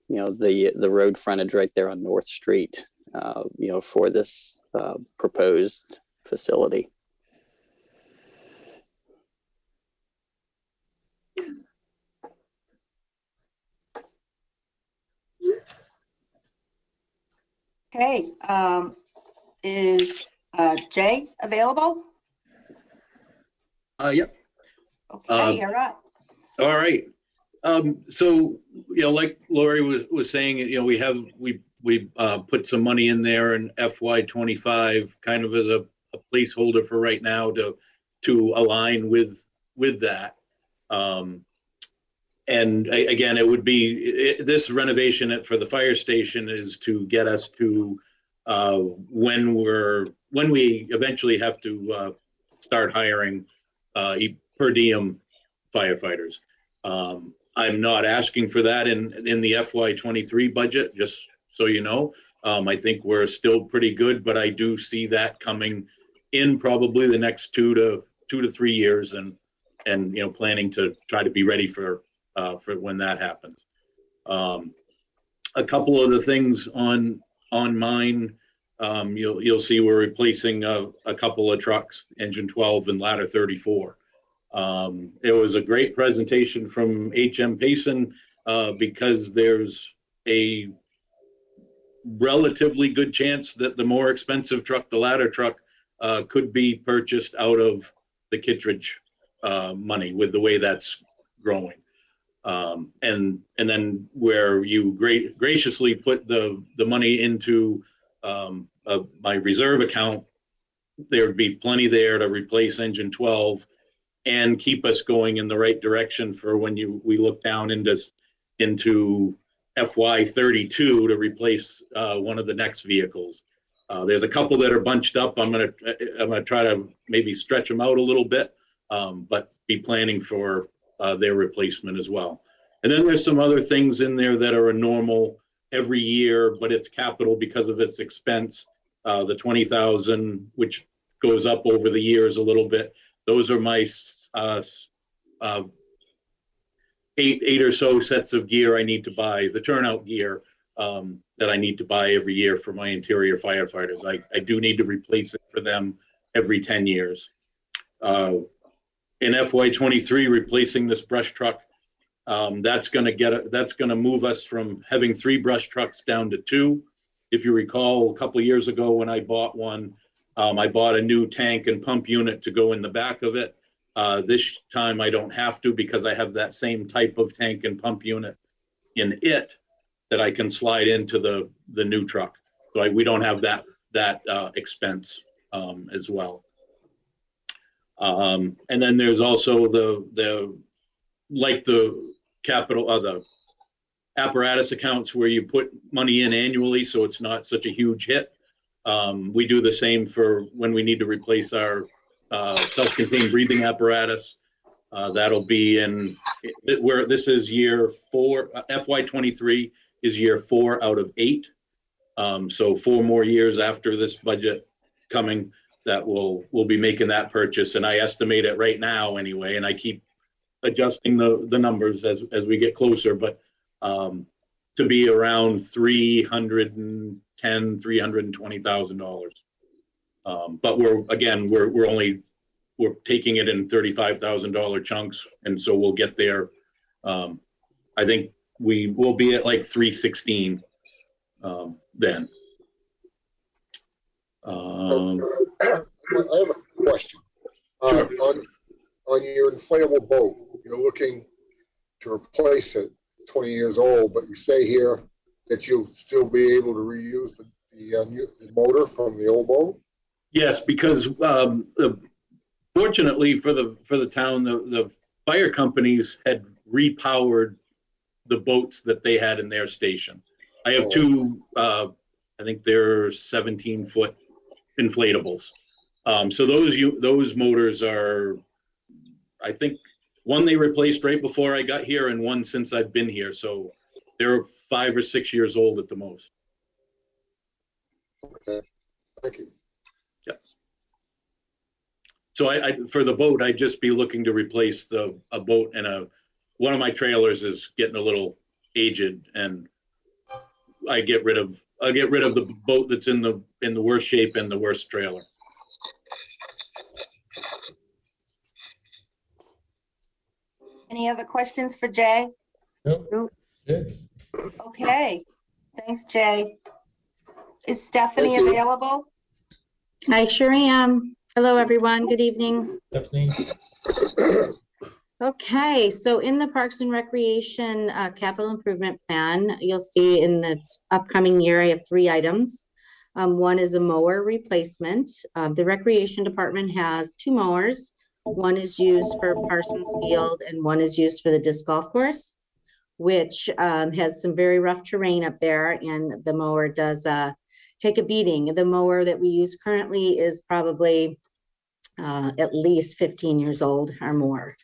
[SPEAKER 11] the road frontage right there on North Street for this proposed facility.
[SPEAKER 10] Okay, is Jay available?
[SPEAKER 9] Yep.
[SPEAKER 10] Okay, you're up.
[SPEAKER 9] All right. So, like Lori was saying, we put some money in there in FY25 kind of as a placeholder for right now to align with that. And again, it would be this renovation for the fire station is to get us to when we eventually have to start hiring per diem firefighters. I'm not asking for that in the FY23 budget, just so you know. I think we're still pretty good, but I do see that coming in probably the next 2 to 3 years, and planning to try to be ready for when that happens. A couple of the things on mine, you'll see we're replacing a couple of trucks, engine 12 and ladder 34. It was a great presentation from HM Payson because there's a relatively good chance that the more expensive truck, the ladder truck, could be purchased out of the Kittredge money with the way that's growing. And then where you graciously put the money into my reserve account, there'd be plenty there to replace engine 12 and keep us going in the right direction for when we look down into FY32 to replace one of the next vehicles. There's a couple that are bunched up. I'm gonna try to maybe stretch them out a little bit, but be planning for their replacement as well. And then there's some other things in there that are a normal every year, but it's capital because of its expense. The 20,000, which goes up over the years a little bit. Those are my eight or so sets of gear I need to buy, the turnout gear that I need to buy every year for my interior firefighters. I do need to replace it for them every 10 years. In FY23, replacing this brush truck, that's gonna move us from having 3 brush trucks down to 2. If you recall, a couple of years ago when I bought one, I bought a new tank and pump unit to go in the back of it. This time I don't have to because I have that same type of tank and pump unit in it that I can slide into the new truck. So we don't have that expense as well. And then there's also the capital, the apparatus accounts where you put money in annually, so it's not such a huge hit. We do the same for when we need to replace our self-contained breathing apparatus. That'll be where this is year 4, FY23 is year 4 out of 8. So 4 more years after this budget coming that we'll be making that purchase. And I estimate it right now anyway, and I keep adjusting the numbers as we get closer, but to be around $320,000. But we're taking it in $35,000 chunks, and so we'll get there. I think we will be at like 316 then.
[SPEAKER 2] I have a question.
[SPEAKER 9] Sure.
[SPEAKER 2] On your inflatable boat, you're looking to replace it. 20 years old, but you say here that you'll still be able to reuse the motor from the old boat?
[SPEAKER 9] Yes, because fortunately for the town, the fire companies had repowered the boats that they had in their station. I have 2, I think they're 17-foot inflatables. So those motors are, I think, one they replaced right before I got here and one since I've been here. So they're 5 or 6 years old at the most.
[SPEAKER 2] Okay, thank you.
[SPEAKER 9] Yeah. So I for the boat, I'd just be looking to replace a boat, and one of my trailers is getting a little aged, and I'll get rid of the boat that's in the worst shape and the worst trailer.
[SPEAKER 10] Any other questions for Jay?
[SPEAKER 4] Nope. Good.
[SPEAKER 10] Okay, thanks, Jay. Is Stephanie
[SPEAKER 2] Thank you.
[SPEAKER 10] available?
[SPEAKER 12] I sure am. Hello, everyone. Good evening.
[SPEAKER 4] Stephanie?
[SPEAKER 12] Okay, so in the Parks and Recreation Capital Improvement Plan, you'll see in this upcoming year, I have 3 items. One is a mower replacement. The Recreation Department has 2 mowers. One is used for Parsons Field and one is used for the disc golf course, which has some very rough terrain up there, and the mower does take a beating. The mower that we use currently is probably at least 15 years old or more.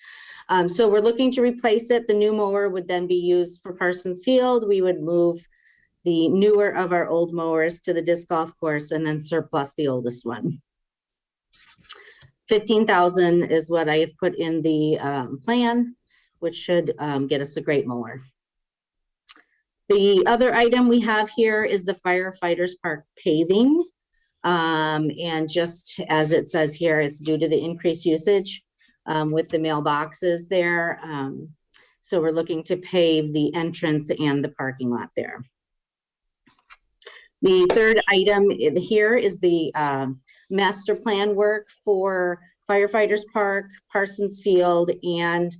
[SPEAKER 12] So we're looking to replace it. The new mower would then be used for Parsons Field. We would move the newer of our old mowers to the disc golf course and then surplus the oldest one. 15,000 is what I have put in the plan, which should get us a great mower. The other item we have here is the Firefighters Park paving. And just as it says here, it's due to the increased usage with the mailboxes there. So we're looking to pave the entrance and the parking lot there. The third item here is the master plan work for Firefighters Park, Parsons Field, and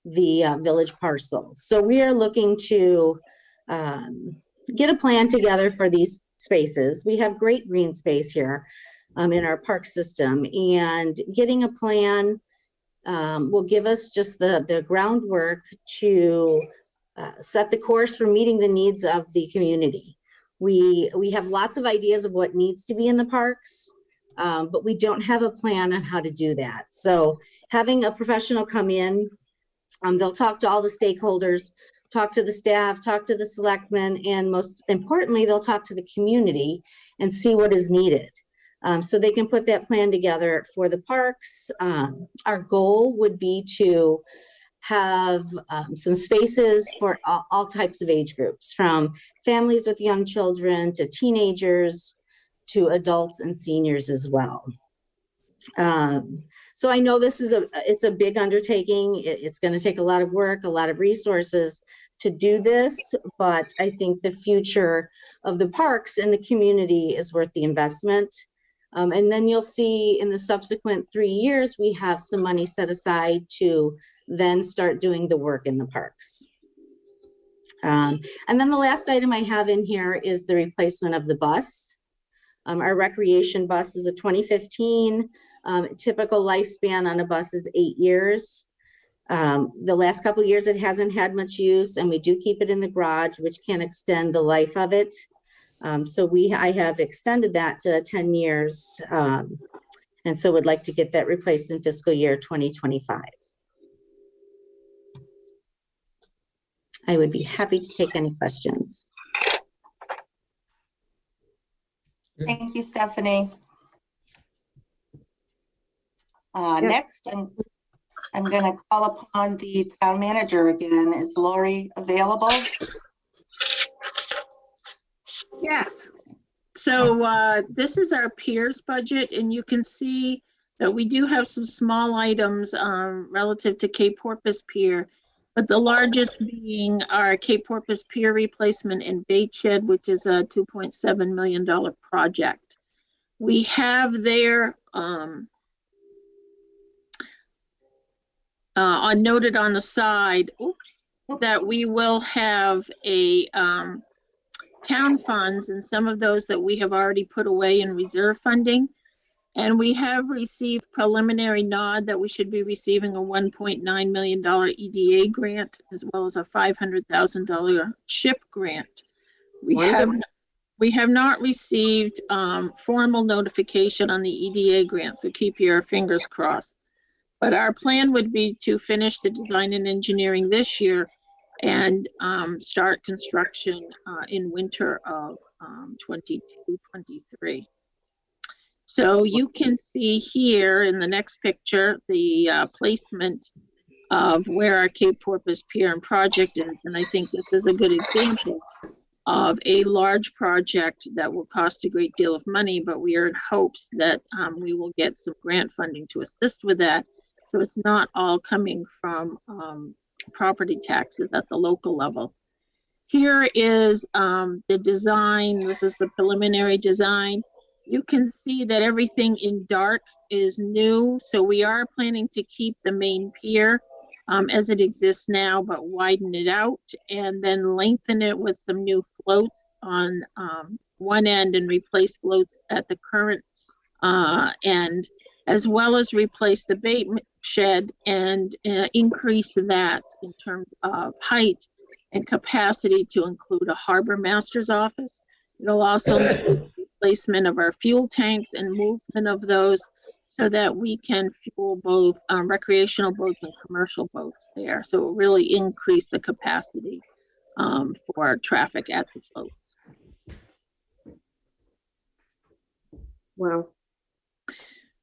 [SPEAKER 12] the village parcel. So we are looking to get a plan together for these spaces. We have great green space here in our park system, and getting a plan will give us just the groundwork to set the course for meeting the needs of the community. We have lots of ideas of what needs to be in the parks, but we don't have a plan on how to do that. So having a professional come in, they'll talk to all the stakeholders, talk to the staff, talk to the selectmen, and most importantly, they'll talk to the community and see what is needed. So they can put that plan together for the parks. Our goal would be to have some spaces for all types of age groups, from families with young children to teenagers to adults and seniors as well. So I know this is it's a big undertaking. It's going to take a lot of work, a lot of resources to do this, but I think the future of the parks and the community is worth the investment. And then you'll see in the subsequent 3 years, we have some money set aside to then start doing the work in the parks. And then the last item I have in here is the replacement of the bus. Our recreation bus is a 2015. Typical lifespan on a bus is 8 years. The last couple of years, it hasn't had much use, and we do keep it in the garage, which can extend the life of it. So I have extended that to 10 years, and so would like to get that replaced in fiscal year 2025. I would be happy to take any questions.
[SPEAKER 10] Thank you, Stephanie. Next, I'm going to call upon the town manager again. Is Lori available?
[SPEAKER 6] Yes. So this is our peers budget, and you can see that we do have some small items relative to Cape Porpoise Pier, but the largest being our Cape Porpoise Pier replacement and bait shed, which is a $2.7 million project. We have there noted on the side, that we will have a town funds, and some of those that we have already put away in reserve funding. And we have received preliminary nod that we should be receiving a $1.9 million EDA grant, as well as a $500,000 CHIP grant. We have not received formal notification on the EDA grant, so keep your fingers crossed. But our plan would be to finish the design and engineering this year and start construction in winter of 22-23. So you can see here in the next picture, the placement of where our Cape Porpoise Pier and project is. And I think this is a good example of a large project that will cost a great deal of money, but we are in hopes that we will get some grant funding to assist with that. So it's not all coming from property taxes at the local level. Here is the design. This is the preliminary design. You can see that everything in dark is new. So we are planning to keep the main pier as it exists now, but widen it out and then lengthen it with some new floats on one end and replace floats at the current end, as well as replace the bait shed and increase that in terms of height and capacity to include a harbor master's office. It'll also include replacement of our fuel tanks and movement of those so that we can fuel both recreational boats and commercial boats there. So it really increase the capacity for traffic at the floats.
[SPEAKER 3] Wow.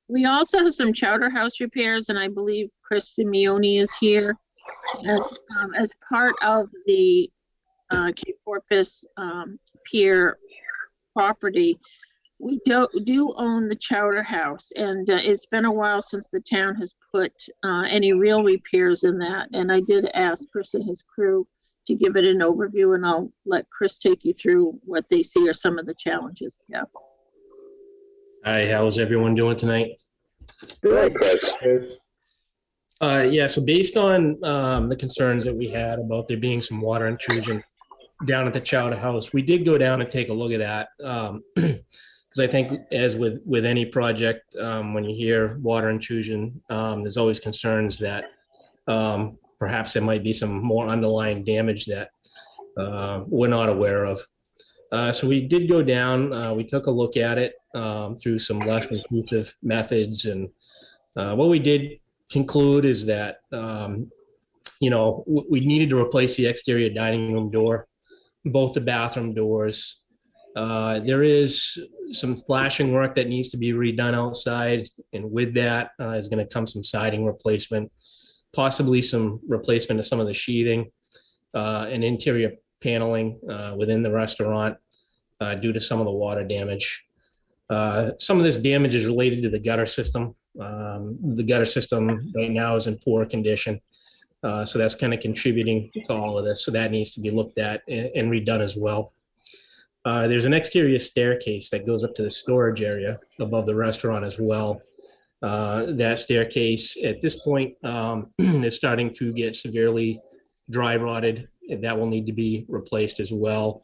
[SPEAKER 6] We also have some Chowder House repairs, and I believe Chris Simeone is here. And, as part of the Cape Porpoise Pier property, we do own the Chowder House, and it's been a while since the town has put any real repairs in that. And I did ask Chris and his crew to give it an overview, and I'll let Chris take you through what they see are some of the challenges. Yeah.
[SPEAKER 13] Hi, how's everyone doing tonight?
[SPEAKER 5] Good, Chris.
[SPEAKER 13] Yeah, so based on the concerns that we had about there being some water intrusion down at the Chowder House, we did go down and take a look at that. Because I think as with any project, when you hear water intrusion, there's always concerns that perhaps there might be some more underlying damage that we're not aware of. So we did go down, we took a look at it through some less intrusive methods. And what we did conclude is that, we needed to replace the exterior dining room door, both the bathroom doors. There is some flashing work that needs to be redone outside. And with that is going to come some siding replacement, possibly some replacement of some of the sheathing and interior paneling within the restaurant due to some of the water damage. Some of this damage is related to the gutter system. The gutter system right now is in poor condition. So that's kind of contributing to all of this. So that needs to be looked at and redone as well. There's an exterior staircase that goes up to the storage area above the restaurant as well. That staircase at this point is starting to get severely dry rotted. That will need to be replaced as well.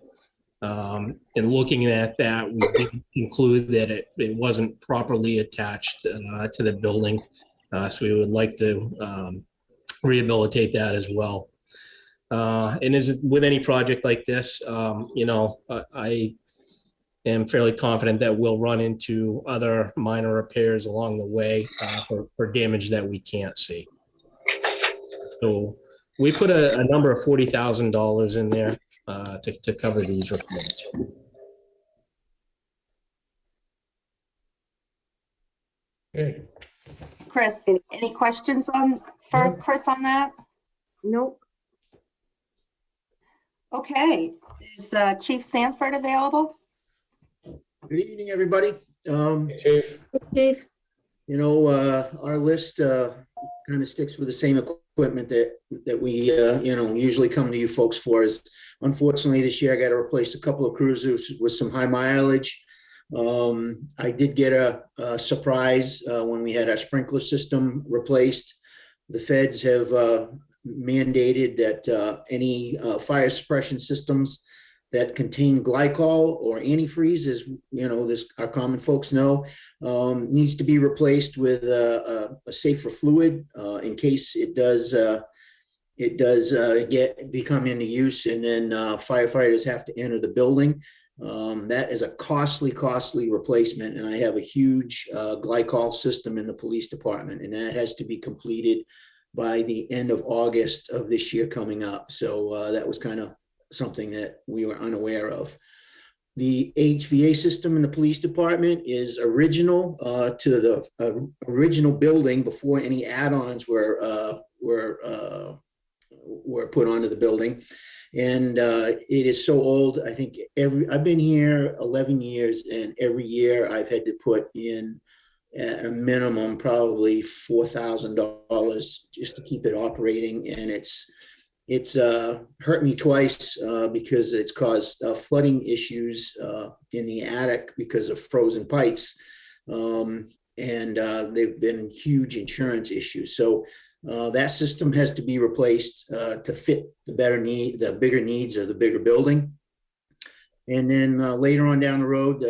[SPEAKER 13] And looking at that, we did conclude that it wasn't properly attached to the building. So we would like to rehabilitate that as well. And as with any project like this, I am fairly confident that we'll run into other minor repairs along the way for damage that we can't see. So we put a number of $40,000 in there to cover these repairs.
[SPEAKER 4] Okay.
[SPEAKER 10] Chris, any questions for Chris on that?
[SPEAKER 3] Nope.
[SPEAKER 10] Okay, is Chief Sanford available?
[SPEAKER 14] Good evening, everybody.
[SPEAKER 4] Chief.
[SPEAKER 3] Chief.
[SPEAKER 14] Our list kind of sticks with the same equipment that we usually come to you folks for. Is unfortunately this year I got to replace a couple of cruisers with some high mileage. I did get a surprise when we had our sprinkler system replaced. The feds have mandated that any fire suppression systems that contain glycol or antifreeze, as our common folks know, needs to be replaced with a safer fluid in case it does become into use, and then firefighters have to enter the building. That is a costly replacement, and I have a huge glycol system in the police department, and that has to be completed by the end of August of this year coming up. So that was kind of something that we were unaware of. The HVA system in the police department is original to the original building before any add-ons were put onto the building. And it is so old. I think I've been here 11 years, and every year I've had to put in at a minimum probably $4,000 just to keep it operating. And it's hurt me twice because it's caused flooding issues in the attic because of frozen pipes. And they've been huge insurance issues. So That system has to be replaced to fit the bigger needs of the bigger building. And then later on down the road,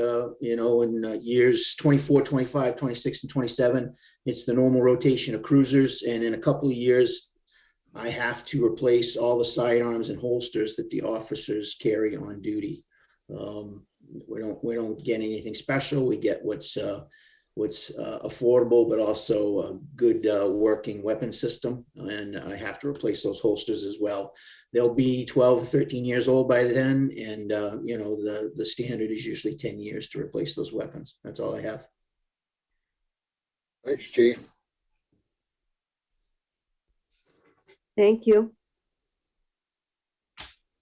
[SPEAKER 14] in years 24, 25, 26, and 27, it's the normal rotation of cruisers. And in a couple of years, I have to replace all the sidearms and holsters that the officers carry on duty. We don't get anything special. We get what's affordable, but also a good working weapon system. And I have to replace those holsters as well. They'll be 12 or 13 years old by then. And, the standard is usually 10 years to replace those weapons. That's all I have.
[SPEAKER 2] Thanks, Chief.
[SPEAKER 3] Thank you.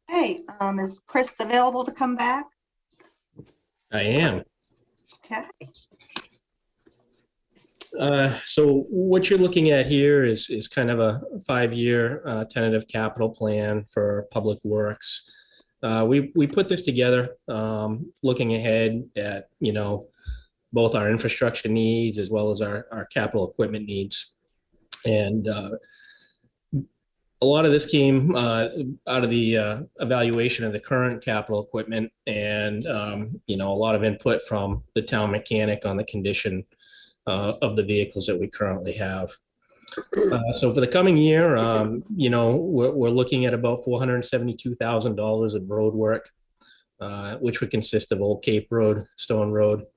[SPEAKER 10] Hey, is Chris available to come back?
[SPEAKER 13] I am.
[SPEAKER 10] Okay.
[SPEAKER 13] So what you're looking at here is kind of a 5-year tentative capital plan for public works. We put this together looking ahead at, both our infrastructure needs as well as our capital equipment needs. And a lot of this came out of the evaluation of the current capital equipment and, a lot of input from the town mechanic on the condition of the vehicles that we currently have. So for the coming year, we're looking at about $472,000 of road work, which would consist of Old Cape Road, Stone Road,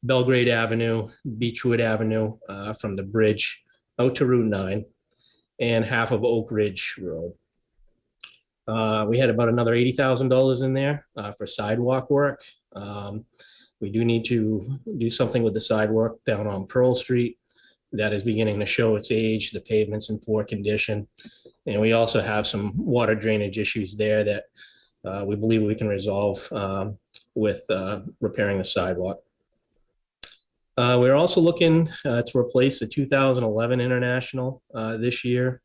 [SPEAKER 13] Belgrade Avenue, Beechwood Avenue, from the bridge out to Route 9, and half of Oak Ridge Road. We had about another $80,000 in there for sidewalk work. We do need to do something with the sidewalk down on Pearl Street. That is beginning to show its age. The pavement's in poor condition. And we also have some water drainage issues there that we believe we can resolve with repairing the sidewalk. We're also looking to replace the 2011 International this year.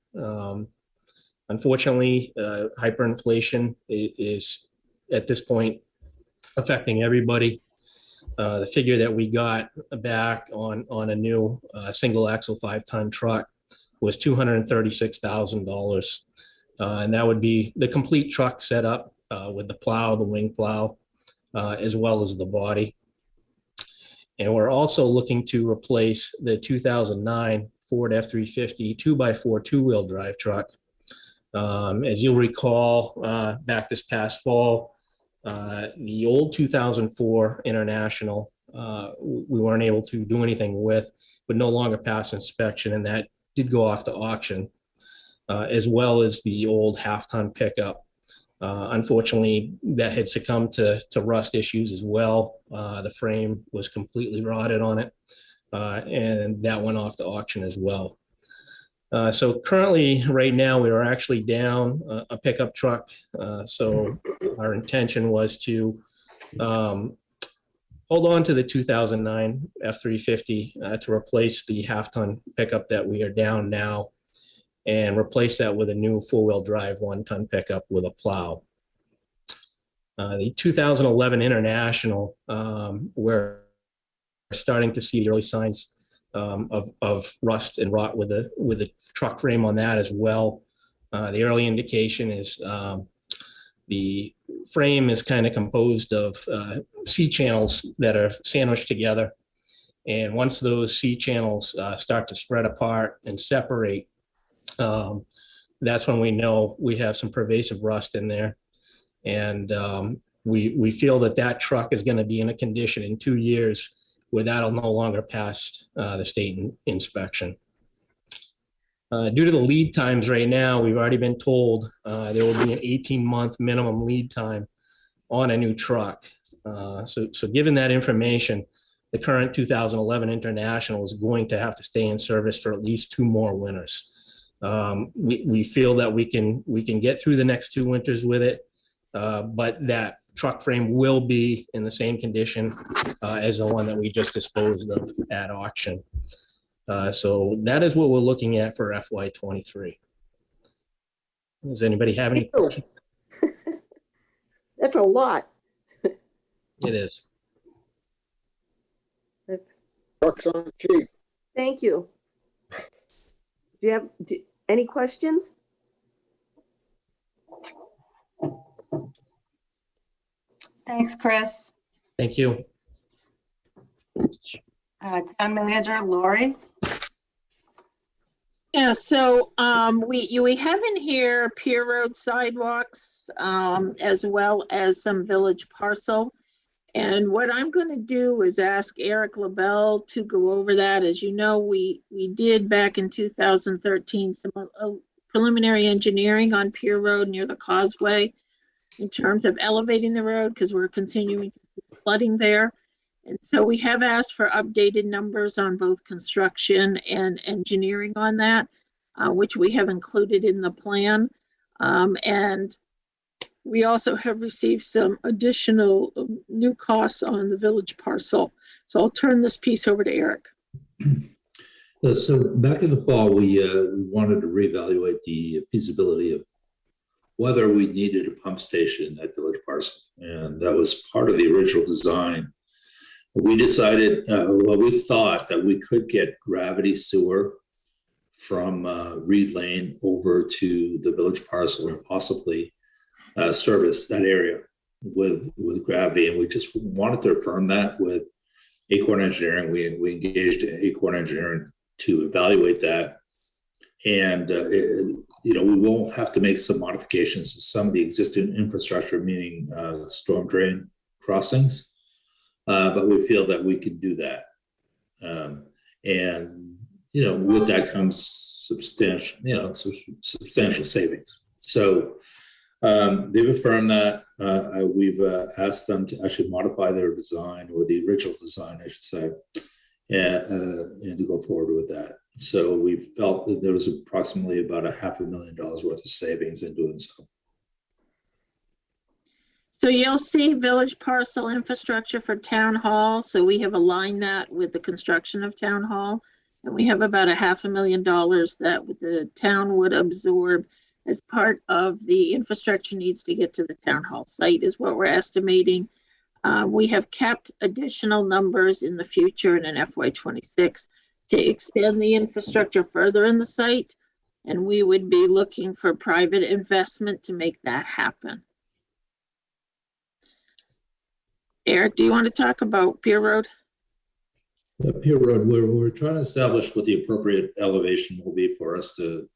[SPEAKER 13] Unfortunately, hyperinflation is at this point affecting everybody. The figure that we got back on a new single axle 5-ton truck was $236,000. And that would be the complete truck setup with the plow, the wing plow, as well as the body. And we're also looking to replace the 2009 Ford F-350 2x4 two-wheel drive truck. As you'll recall, back this past fall, the old 2004 International, we weren't able to do anything with, but no longer passed inspection, and that did go off to auction, as well as the old half-ton pickup. Unfortunately, that had succumbed to rust issues as well. The frame was completely rotted on it, and that went off to auction as well. So currently, right now, we are actually down a pickup truck. So our intention was to hold on to the 2009 F-350 to replace the half-ton pickup that we are down now, and replace that with a new four-wheel drive 1-ton pickup with a plow. The 2011 International, we're starting to see the early signs of rust and rot with the truck frame on that as well. The early indication is the frame is kind of composed of C channels that are sandwiched together. And once those C channels start to spread apart and separate, that's when we know we have some pervasive rust in there. And we feel that truck is going to be in a condition in 2 years where that'll no longer pass the state inspection. Due to the lead times right now, we've already been told there will be an 18-month minimum lead time on a new truck. So given that information, the current 2011 International is going to have to stay in service for at least 2 more winters. We feel that we can get through the next 2 winters with it, but that truck frame will be in the same condition as the one that we just disposed of at auction. So that is what we're looking at for FY23. Does anybody have any questions?
[SPEAKER 3] That's a lot.
[SPEAKER 13] It is.
[SPEAKER 2] Trucks aren't cheap.
[SPEAKER 3] Thank you. Any questions?
[SPEAKER 10] Thanks, Chris.
[SPEAKER 13] Thank you.
[SPEAKER 10] Town Manager Lori.
[SPEAKER 6] Yeah, so we have in here Pier Road sidewalks, as well as some village parcel. And what I'm going to do is ask Eric LaBelle to go over that. As you know, we did back in 2013 some preliminary engineering on Pier Road near the causeway in terms of elevating the road because we're continuing flooding there. And so we have asked for updated numbers on both construction and engineering on that, which we have included in the plan. And we also have received some additional new costs on the village parcel. So I'll turn this piece over to Eric.
[SPEAKER 15] So back in the fall, we wanted to reevaluate the feasibility of whether we needed a pump station at Village Parcel. And that was part of the original design. We decided, we thought that we could get gravity sewer from Reed Lane over to the Village Parcel and possibly service that area with gravity. And we just wanted to affirm that with Acorn Engineering. We engaged Acorn Engineering to evaluate that. And, we won't have to make some modifications to some of the existing infrastructure, meaning storm drain crossings. But we feel that we can do that. With that comes substantial savings. So they've affirmed that. We've asked them to actually modify their design, or the original design, I should say, and to go forward with that. So we felt that there was approximately about $500,000 worth of savings in doing so.
[SPEAKER 6] So you'll see village parcel infrastructure for town hall. So we have aligned that with the construction of town hall. And we have about $500,000 that the town would absorb as part of the infrastructure needs to get to the town hall site is what we're estimating. We have kept additional numbers in the future in an FY26 to extend the infrastructure further in the site. And we would be looking for private investment to make that happen. Eric, do you want to talk about Pier Road?
[SPEAKER 15] The Pier Road, we're trying to establish what the appropriate elevation will be for us to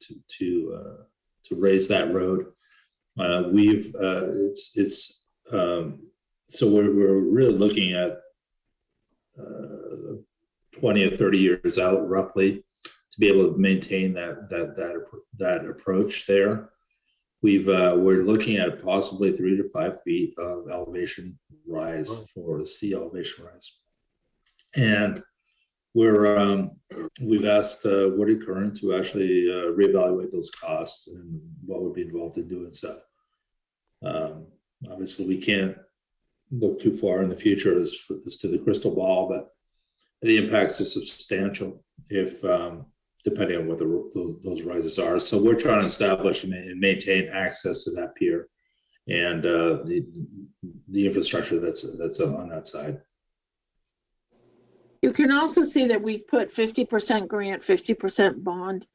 [SPEAKER 15] raise that road. So we're really looking at 20 or 30 years out, roughly, to be able to maintain that approach there. We're looking at possibly 3 to 5 feet of elevation rise for sea elevation rise, and we've asked Woody Curran to actually reevaluate those costs and what would be involved in doing so. Obviously, we can't look too far in the future as to the crystal ball, but the impacts are substantial if depending on what those rises are. So we're trying to establish and maintain access to that pier and the infrastructure that's on that side.
[SPEAKER 6] You can also see that we've put 50% grant, 50% bond.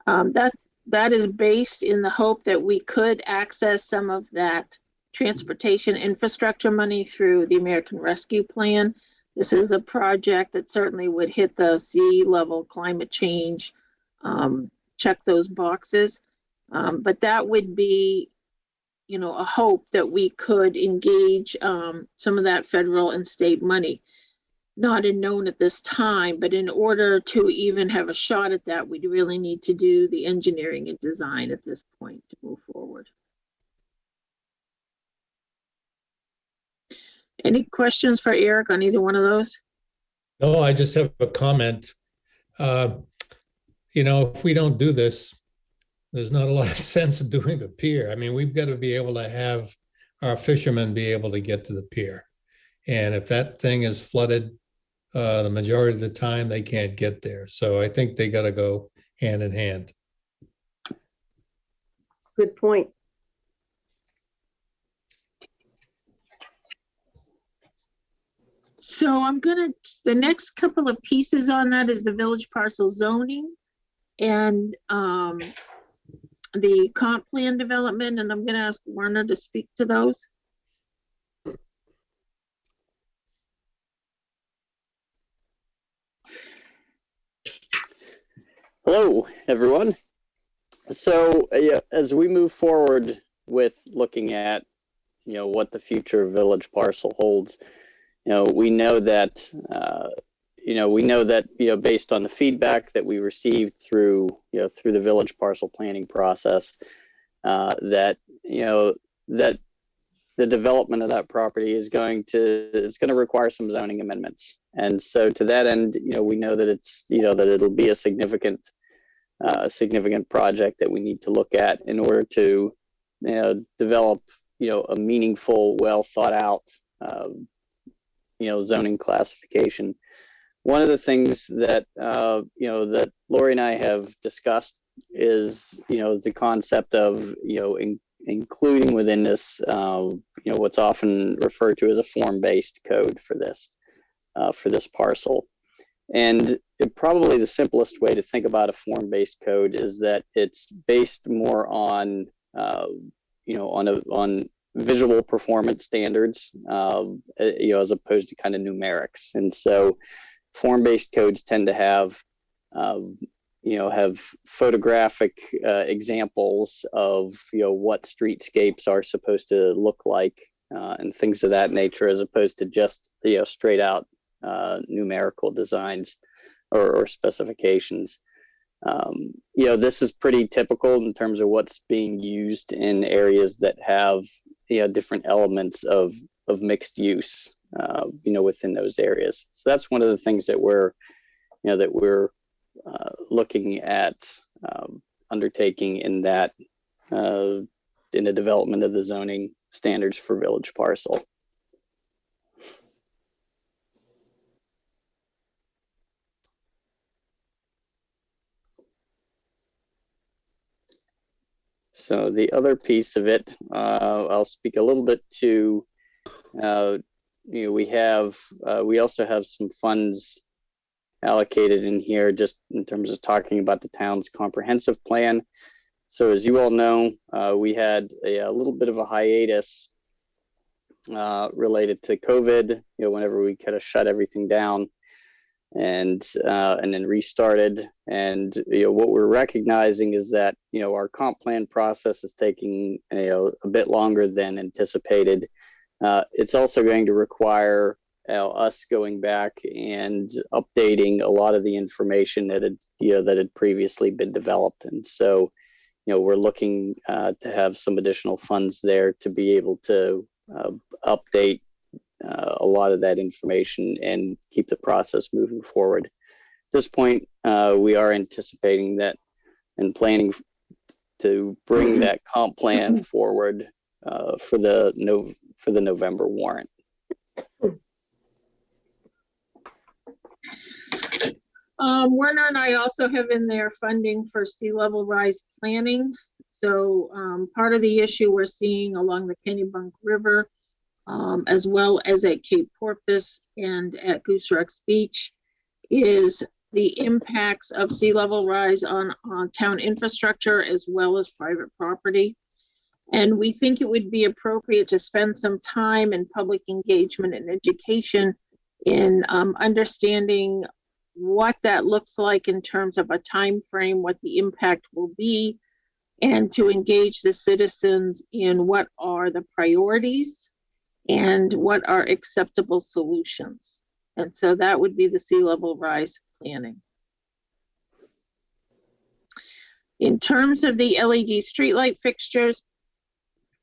[SPEAKER 6] That is based in the hope that we could access some of that transportation infrastructure money through the American Rescue Plan. This is a project that certainly would hit the sea level climate change, check those boxes. But that would be, a hope that we could engage some of that federal and state money. Not known at this time, but in order to even have a shot at that, we'd really need to do the engineering and design at this point to move forward. Any questions for Eric on either one of those?
[SPEAKER 4] No, I just have a comment. If we don't do this, there's not a lot of sense in doing a pier. I mean, we've got to be able to have our fishermen be able to get to the pier. And if that thing is flooded, the majority of the time they can't get there. So I think they got to go hand in hand.
[SPEAKER 3] Good point.
[SPEAKER 6] So the next couple of pieces on that is the village parcel zoning. And the comp plan development, and I'm gonna ask Werner to speak to those.
[SPEAKER 11] Hello, everyone. So yeah, as we move forward with looking at, what the future of Village Parcel holds, we know that, based on the feedback that we received through the Village Parcel planning process, that the development of that property is going to require some zoning amendments. And so to that end, we know that that it'll be a significant project that we need to look at in order to develop a meaningful, well thought out zoning classification. One of the things that that Lori and I have discussed is the concept of including within this what's often referred to as a form-based code for this parcel. And probably the simplest way to think about a form-based code is that it's based more on on visual performance standards, as opposed to kind of numerics. And so form-based codes tend to have photographic examples of what streetscapes are supposed to look like, and things of that nature, as opposed to just straight out numerical designs or specifications. This is pretty typical in terms of what's being used in areas that have different elements of mixed use within those areas. So that's one of the things that we're looking at undertaking in that in the development of the zoning standards for Village Parcel. So the other piece of it, I'll speak a little bit to. We also have some funds allocated in here, just in terms of talking about the town's comprehensive plan. So as you all know, we had a little bit of a hiatus related to COVID. Whenever we kind of shut everything down, and then restarted. And what we're recognizing is that our comp plan process is taking a bit longer than anticipated. It's also going to require us going back and updating a lot of the information that had previously been developed. And so we're looking to have some additional funds there to be able to update a lot of that information and keep the process moving forward. At this point, we are anticipating that and planning to bring that comp plan forward for the November warrant.
[SPEAKER 6] Werner and I also have in there funding for sea level rise planning. So part of the issue we're seeing along the Kennebunk River, as well as at Cape Porpoise and at Goose Rocks Beach, is the impacts of sea level rise on town infrastructure as well as private property. And we think it would be appropriate to spend some time in public engagement and education in understanding what that looks like in terms of a time frame, what the impact will be, and to engage the citizens in what are the priorities and what are acceptable solutions. And so that would be the sea level rise planning. In terms of the LED streetlight fixtures,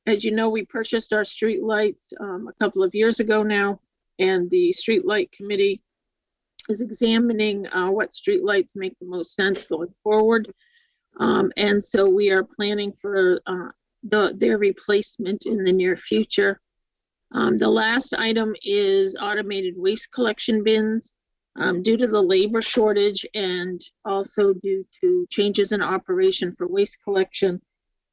[SPEAKER 6] as you know, we purchased our streetlights a couple of years ago now, and the streetlight committee is examining what streetlights make the most sense going forward. And so we are planning for their replacement in the near future. The last item is automated waste collection bins. Due to the labor shortage and also due to changes in operation for waste collection,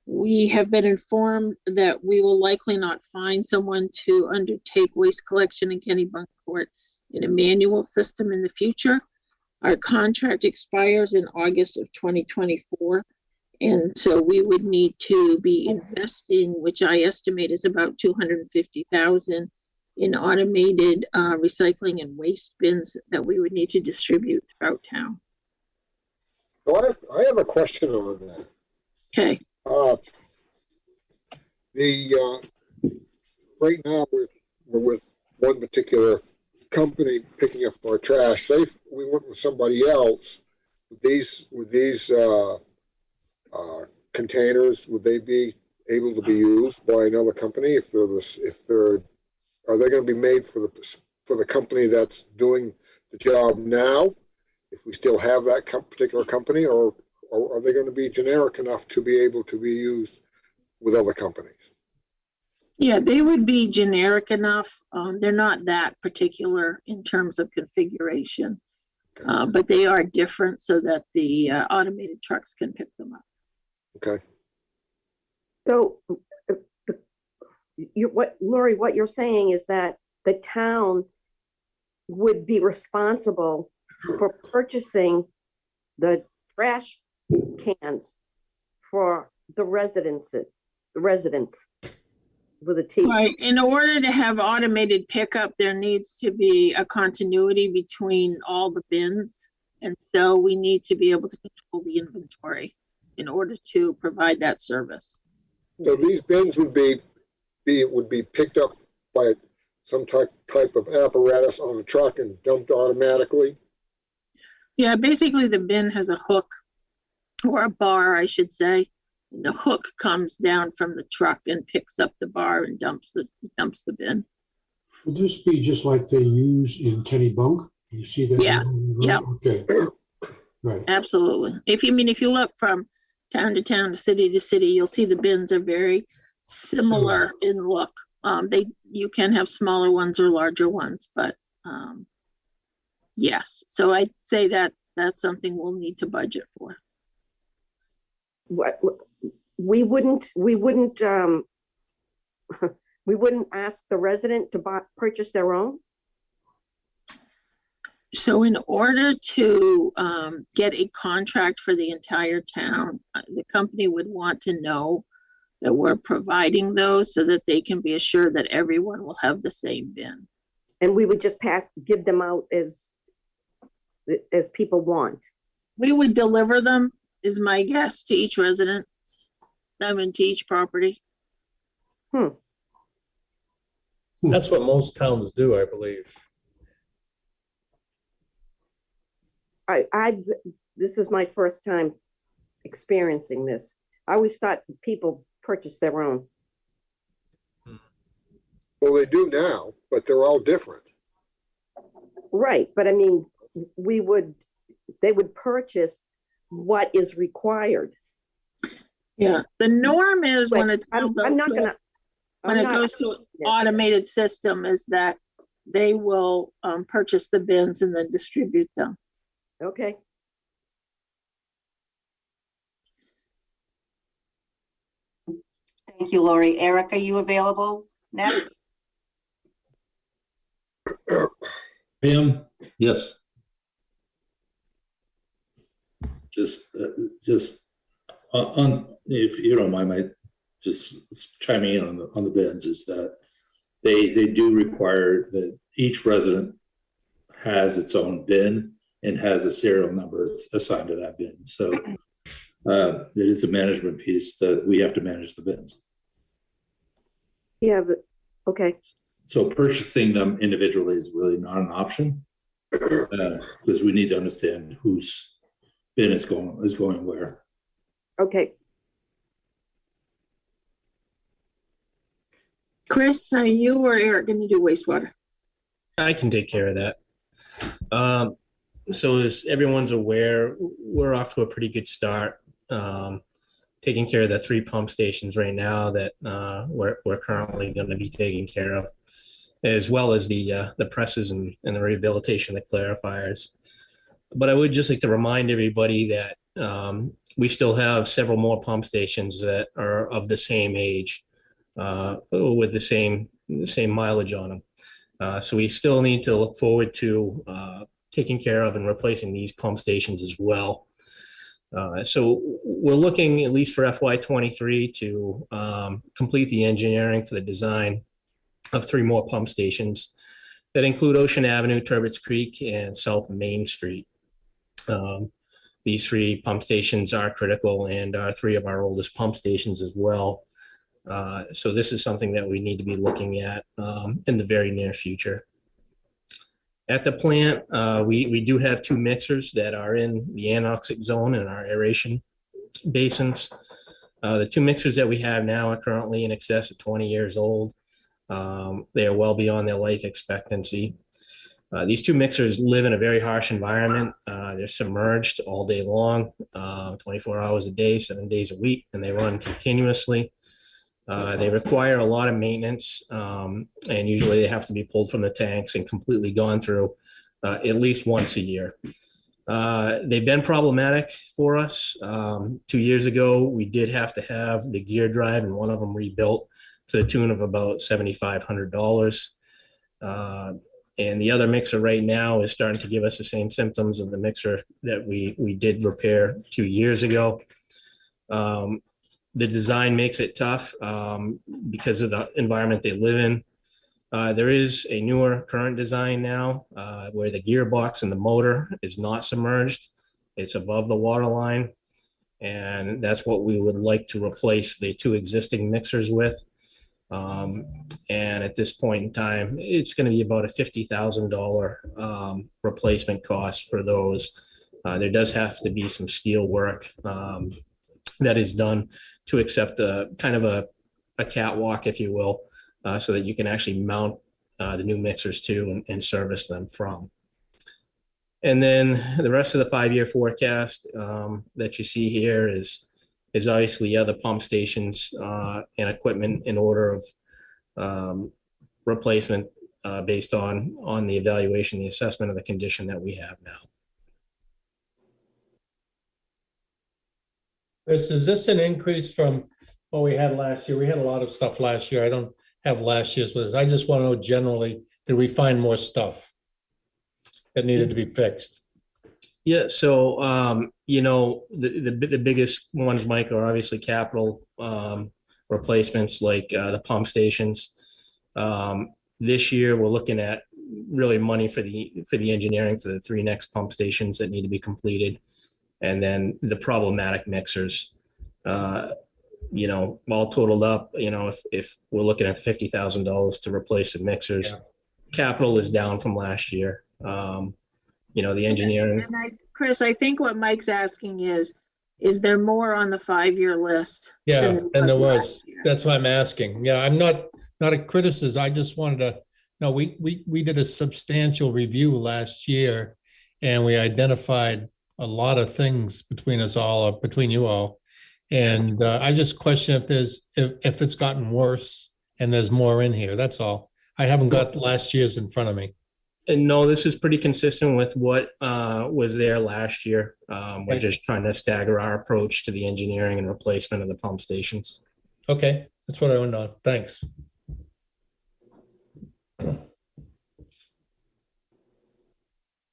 [SPEAKER 6] we have been informed that we will likely not find someone to undertake waste collection in Kennebunkport in a manual system in the future. Our contract expires in August of 2024. And so we would need to be investing, which I estimate is about 250,000 in automated recycling and waste bins that we would need to distribute throughout town.
[SPEAKER 2] So I have a question on that.
[SPEAKER 6] Okay.
[SPEAKER 2] Right now we're with one particular company picking up our trash. Say if we went with somebody else, with these containers, would they be able to be used by another company if are they going to be made for the company that's doing the job now, if we still have that particular company, or are they going to be generic enough to be able to be used with other companies?
[SPEAKER 6] Yeah, they would be generic enough. They're not that particular in terms of configuration, but they are different so that the automated trucks can pick them up.
[SPEAKER 2] Okay.
[SPEAKER 3] So, Lori, what you're saying is that the town would be responsible for purchasing the trash cans for the residents with a T.
[SPEAKER 6] Right. In order to have automated pickup, there needs to be a continuity between all the bins. And so we need to be able to control the inventory in order to provide that service.
[SPEAKER 2] So these bins would be picked up by some type of apparatus on the truck and dumped automatically?
[SPEAKER 6] Yeah, basically the bin has a hook, or a bar, I should say. The hook comes down from the truck and picks up the bar and dumps the bin.
[SPEAKER 16] Would this be just like they use in Kennebunk? You see that?
[SPEAKER 6] Yes. Yep.
[SPEAKER 16] Okay. Right.
[SPEAKER 6] Absolutely. If you look from town to city, you'll see the bins are very similar in look. You can have smaller ones or larger ones, but yes. So I'd say that's something we'll need to budget for.
[SPEAKER 3] What we wouldn't ask the resident to purchase their own?
[SPEAKER 6] So in order to get a contract for the entire town, the company would want to know that we're providing those so that they can be assured that everyone will have the same bin.
[SPEAKER 3] And we would just give them out as people want.
[SPEAKER 6] We would deliver them, is my guess, to each resident. To each property.
[SPEAKER 4] That's what most towns do, I believe.
[SPEAKER 3] This is my first time experiencing this. I always thought people purchase their own.
[SPEAKER 2] Well, they do now, but they're all different.
[SPEAKER 3] Right, but I mean, they would purchase what is required.
[SPEAKER 6] Yeah, the norm is when it goes to an automated system is that they will purchase the bins and then distribute them.
[SPEAKER 3] Okay.
[SPEAKER 10] Thank you, Lori. Eric, are you available next?
[SPEAKER 15] Yes. Just on, if you don't mind, my just chiming in on the bins is that they do require that each resident has its own bin and has a serial number assigned to that bin. So it is a management piece that we have to manage the bins.
[SPEAKER 3] Yeah, but okay.
[SPEAKER 15] So purchasing them individually is really not an option because we need to understand whose bin is going where.
[SPEAKER 3] Okay.
[SPEAKER 6] Chris, are you or Eric going to do wastewater?
[SPEAKER 13] I can take care of that. So as everyone's aware, we're off to a pretty good start. Taking care of the 3 pump stations right now that we're currently going to be taking care of, as well as the presses and the rehabilitation of the clarifiers. But I would just like to remind everybody that we still have several more pump stations that are of the same age with the same mileage on them. So we still need to look forward to taking care of and replacing these pump stations as well. So we're looking, at least for FY23, to complete the engineering for the design of 3 more pump stations that include Ocean Avenue, Turbot's Creek, and South Main Street. These 3 pump stations are critical and are 3 of our oldest pump stations as well. So this is something that we need to be looking at in the very near future. At the plant, we do have 2 mixers that are in the anoxic zone in our aeration basins. The 2 mixers that we have now are currently in excess of 20 years old. They are well beyond their life expectancy. These 2 mixers live in a very harsh environment. They're submerged all day long, 24 hours a day, 7 days a week, and they run continuously. They require a lot of maintenance, and usually they have to be pulled from the tanks and completely gone through at least once a year. They've been problematic for us. 2 years ago, we did have to have the gear drive and one of them rebuilt to the tune of about $7,500. And the other mixer right now is starting to give us the same symptoms of the mixer that we did repair 2 years ago. The design makes it tough because of the environment they live in. There is a newer current design now where the gearbox and the motor is not submerged. It's above the water line. And that's what we would like to replace the 2 existing mixers with. And at this point in time, it's going to be about a $50,000 replacement cost for those. There does have to be some steel work that is done to accept a kind of a catwalk, if you will, so that you can actually mount the new mixers to and service them from. And then the rest of the 5-year forecast that you see here is obviously other pump stations and equipment in order of replacement based on the evaluation, the assessment of the condition that we have now.
[SPEAKER 4] Is this an increase from what we had last year? We had a lot of stuff last year. I don't have last year's with us. I just want to know generally, did we find more stuff that needed to be fixed?
[SPEAKER 13] Yeah, so you know, the biggest ones, Mike, are obviously capital replacements like the pump stations. This year, we're looking at really money for the engineering for the 3 next pump stations that need to be completed, and then the problematic mixers. You know, all totaled up, you know, if we're looking at $50,000 to replace the mixers, yeah. Capital is down from last year. You know, the engineering.
[SPEAKER 6] And Chris, I think what Mike's asking is there more on the 5-year list?
[SPEAKER 4] Yeah, and there was. That's why I'm asking. Yeah, I'm not a criticism. I just wanted to know, we did a substantial review last year, and we identified a lot of things between us all, between you all. And I just question if it's gotten worse and there's more in here. That's all. I haven't got last year's in front of me.
[SPEAKER 13] And no, this is pretty consistent with what was there last year. We're just trying to stagger our approach to the engineering and replacement of the pump stations.
[SPEAKER 4] Okay, that's what I want to know. Thanks.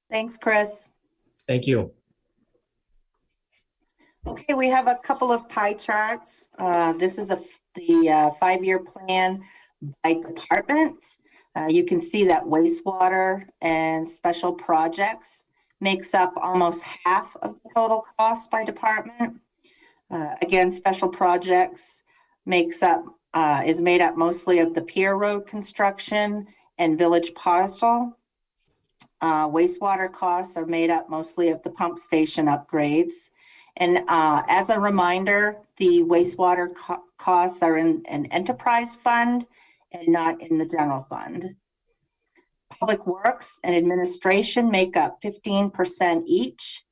[SPEAKER 10] Thanks, Chris.
[SPEAKER 13] Thank you.
[SPEAKER 10] Okay, we have a couple of pie charts. This is the 5-year plan by department. You can see that wastewater and special projects makes up almost half of the total cost by department. Again, special projects is made up mostly of the pier road construction and village parcel. Wastewater costs are made up mostly of the pump station upgrades. And as a reminder, the wastewater costs are in an enterprise fund and not in the general fund. Public Works and Administration make up 15% each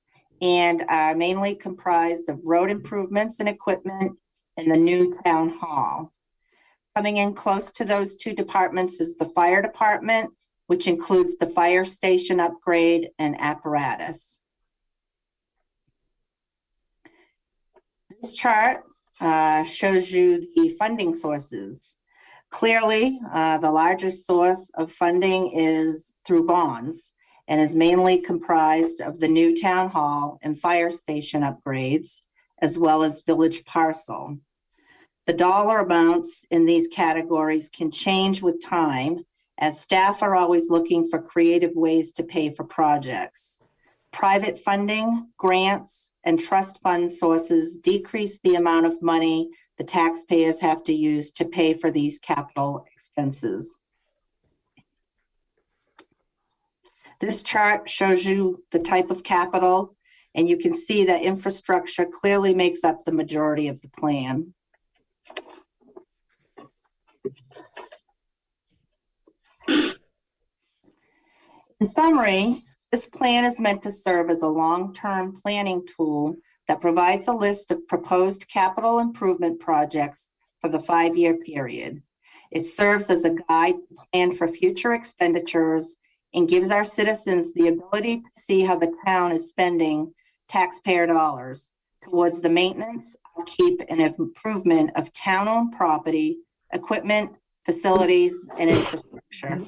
[SPEAKER 10] and are mainly comprised of road improvements and equipment in the new town hall. Coming in close to those 2 departments is the fire department, which includes the fire station upgrade and apparatus. This chart shows you the funding sources. Clearly, the largest source of funding is through bonds, and is mainly comprised of the new town hall and fire station upgrades, as well as village parcel. The dollar amounts in these categories can change with time, as staff are always looking for creative ways to pay for projects. Private funding, grants, and trust fund sources decrease the amount of money the taxpayers have to use to pay for these capital expenses. This chart shows you the type of capital, and you can see that infrastructure clearly makes up the majority of the plan. In summary, this plan is meant to serve as a long-term planning tool that provides a list of proposed capital improvement projects for the 5-year period. It serves as a guide plan for future expenditures and gives our citizens the ability to see how the town is spending taxpayer dollars towards the maintenance, upkeep, and improvement of town-owned property, equipment, facilities, and infrastructure.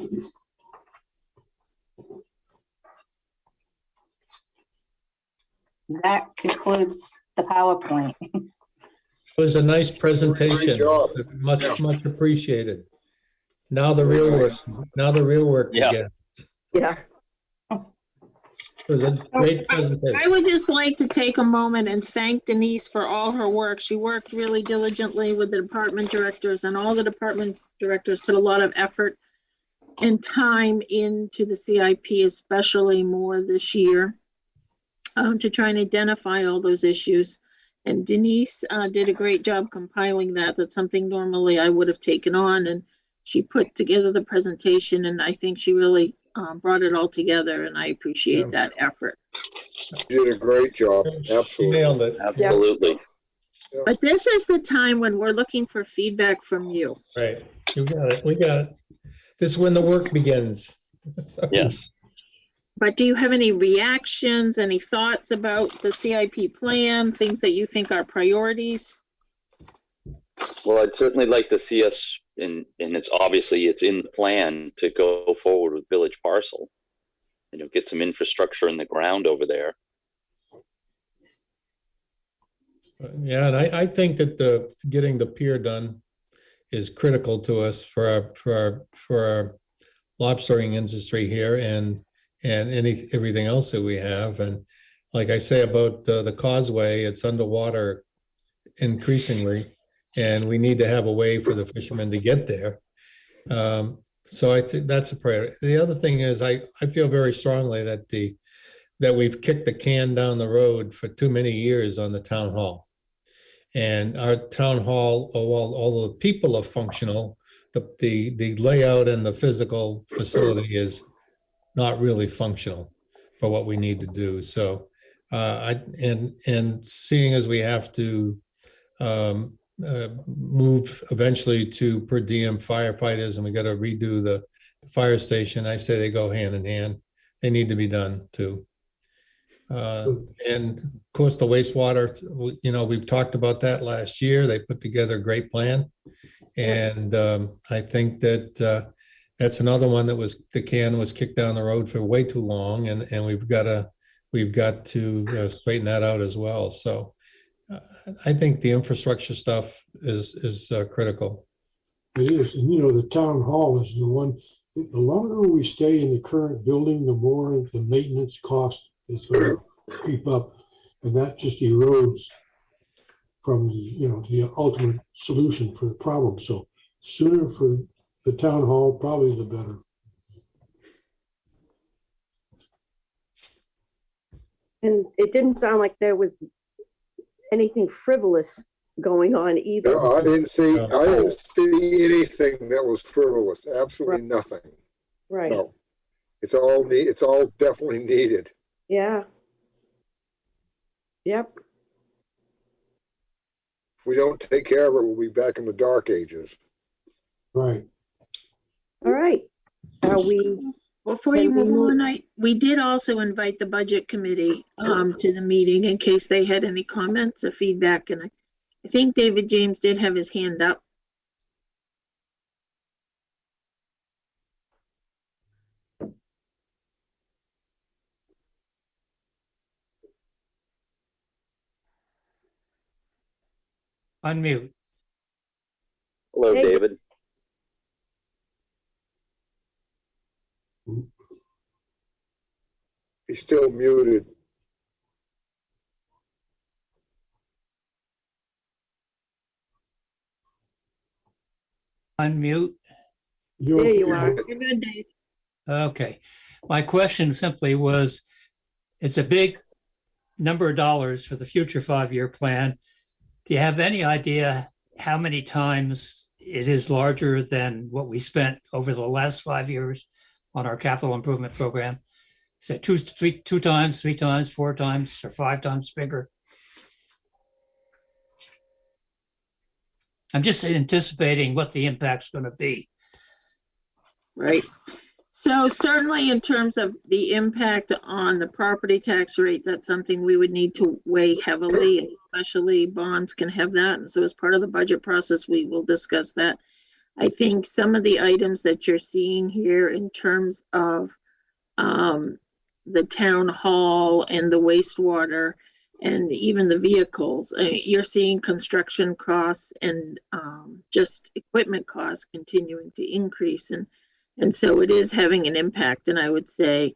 [SPEAKER 10] That concludes the PowerPoint.
[SPEAKER 4] It was a nice presentation.
[SPEAKER 2] Great job.
[SPEAKER 4] Much,
[SPEAKER 2] Yeah.
[SPEAKER 4] much appreciated. Now the real work,
[SPEAKER 5] Yeah.
[SPEAKER 4] begins.
[SPEAKER 3] Yeah.
[SPEAKER 4] It was a great presentation.
[SPEAKER 6] I would just like to take a moment and thank Denise for all her work. She worked really diligently with the department directors, and all the department directors put a lot of effort and time into the CIP, especially more this year, to try and identify all those issues. And Denise did a great job compiling that. That's something normally I would have taken on, and she put together the presentation, and I think she really brought it all together, and I appreciate that effort.
[SPEAKER 2] You did a great job.
[SPEAKER 4] She
[SPEAKER 2] Absolutely.
[SPEAKER 4] nailed it.
[SPEAKER 5] Absolutely.
[SPEAKER 6] But this is the time when we're looking for feedback from you.
[SPEAKER 4] Right. You got it. We got it. This is when the work begins.
[SPEAKER 5] Yes.
[SPEAKER 6] But do you have any reactions, any thoughts about the CIP plan, things that you think are priorities?
[SPEAKER 5] Well, I'd certainly like to see us, and it's obviously it's in the plan to go forward with village parcel. Get some infrastructure in the ground over there.
[SPEAKER 4] Yeah, and I think that getting the pier done is critical to us for our lobstering industry here and everything else that we have. And like I say about the causeway, it's underwater increasingly, and we need to have a way for the fishermen to get there. So I think that's a priority. The other thing is I feel very strongly that we've kicked the can down the road for too many years on the town hall. And our town hall, although the people are functional, the layout and the physical facility is not really functional for what we need to do. So and seeing as we have to move eventually to per diem firefighters, and we got to redo the fire station, I say they go hand in hand. They need to be done too. And of course, the wastewater, we've talked about that last year. They put together a great plan. And I think that that's another one that the can was kicked down the road for way too long. And we've got to straighten that out as well. So I think the infrastructure stuff is critical.
[SPEAKER 16] It is. And the town hall is the one, the longer we stay in the current building, the more the maintenance cost is going to creep up, and that just erodes from the ultimate solution for the problem. So sooner for the town hall, probably the better.
[SPEAKER 3] And it didn't sound like there was anything frivolous going on either.
[SPEAKER 2] No, I didn't see anything that was frivolous. Absolutely nothing.
[SPEAKER 3] Right.
[SPEAKER 2] No. It's all definitely needed.
[SPEAKER 3] Yeah. Yep.
[SPEAKER 2] If we don't take care of it, we'll be back in the dark ages.
[SPEAKER 16] Right.
[SPEAKER 3] All right.
[SPEAKER 6] Before you move on, we did also invite the budget committee to the meeting in case they had any comments or feedback. And I think David James did have his hand up.
[SPEAKER 17] Unmute.
[SPEAKER 5] Hello,
[SPEAKER 3] Hey.
[SPEAKER 5] David.
[SPEAKER 2] He's still muted.
[SPEAKER 17] Unmute.
[SPEAKER 3] There you are.
[SPEAKER 6] You're good, Dave.
[SPEAKER 17] Okay. My question simply was, it's a big number of dollars for the future 5-year plan. Do you have any idea how many times it is larger than what we spent over the last 5 years on our capital improvement program? Is it two times, 3 times, 4 times, or 5 times bigger? I'm just anticipating what the impact's going to be.
[SPEAKER 6] Right. So certainly in terms of the impact on the property tax rate, that's something we would need to weigh heavily, especially bonds can have that. And so as part of the budget process, we will discuss that. I think some of the items that you're seeing here in terms of the town hall and the wastewater and even the vehicles, you're seeing construction costs and just equipment costs continuing to increase. And so it is having an impact. And I would say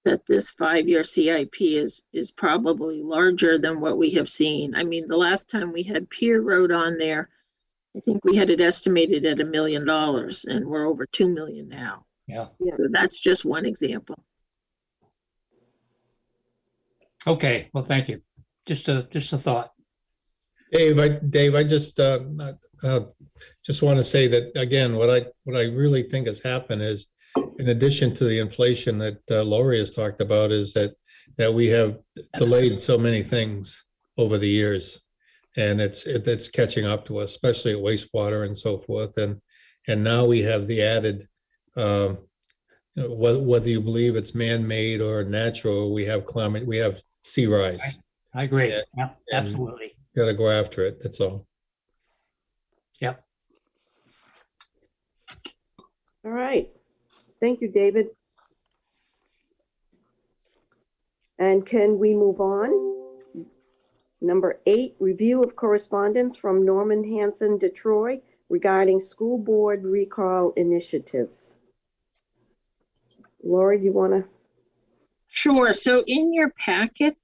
[SPEAKER 6] that this 5-year CIP is probably larger than what we have seen. I mean, the last time we had Pier Road on there, I think we had it estimated at $1 million, and we're over 2 million now.
[SPEAKER 17] Yeah.
[SPEAKER 6] So that's just one example.
[SPEAKER 17] Okay. Well, thank you. Just a thought.
[SPEAKER 4] Dave, I just want to say that again, what I really think has happened is, in addition to the inflation that Lori has talked about, is that we have delayed so many things over the years, and it's catching up to us, especially at wastewater and so forth, and now we have the added, whether you believe it's man-made or natural, we have climate, we have sea rise.
[SPEAKER 17] I agree.
[SPEAKER 4] And-
[SPEAKER 17] Yeah,
[SPEAKER 4] and
[SPEAKER 17] absolutely.
[SPEAKER 4] Got to go after it. That's all.
[SPEAKER 17] Yep.
[SPEAKER 3] All right. Thank you, David. And can we move on? Number 8, review of correspondence from Norman Hansen, Detroit, regarding school board recall initiatives. Lori, do you want to?
[SPEAKER 6] Sure. So in your packet,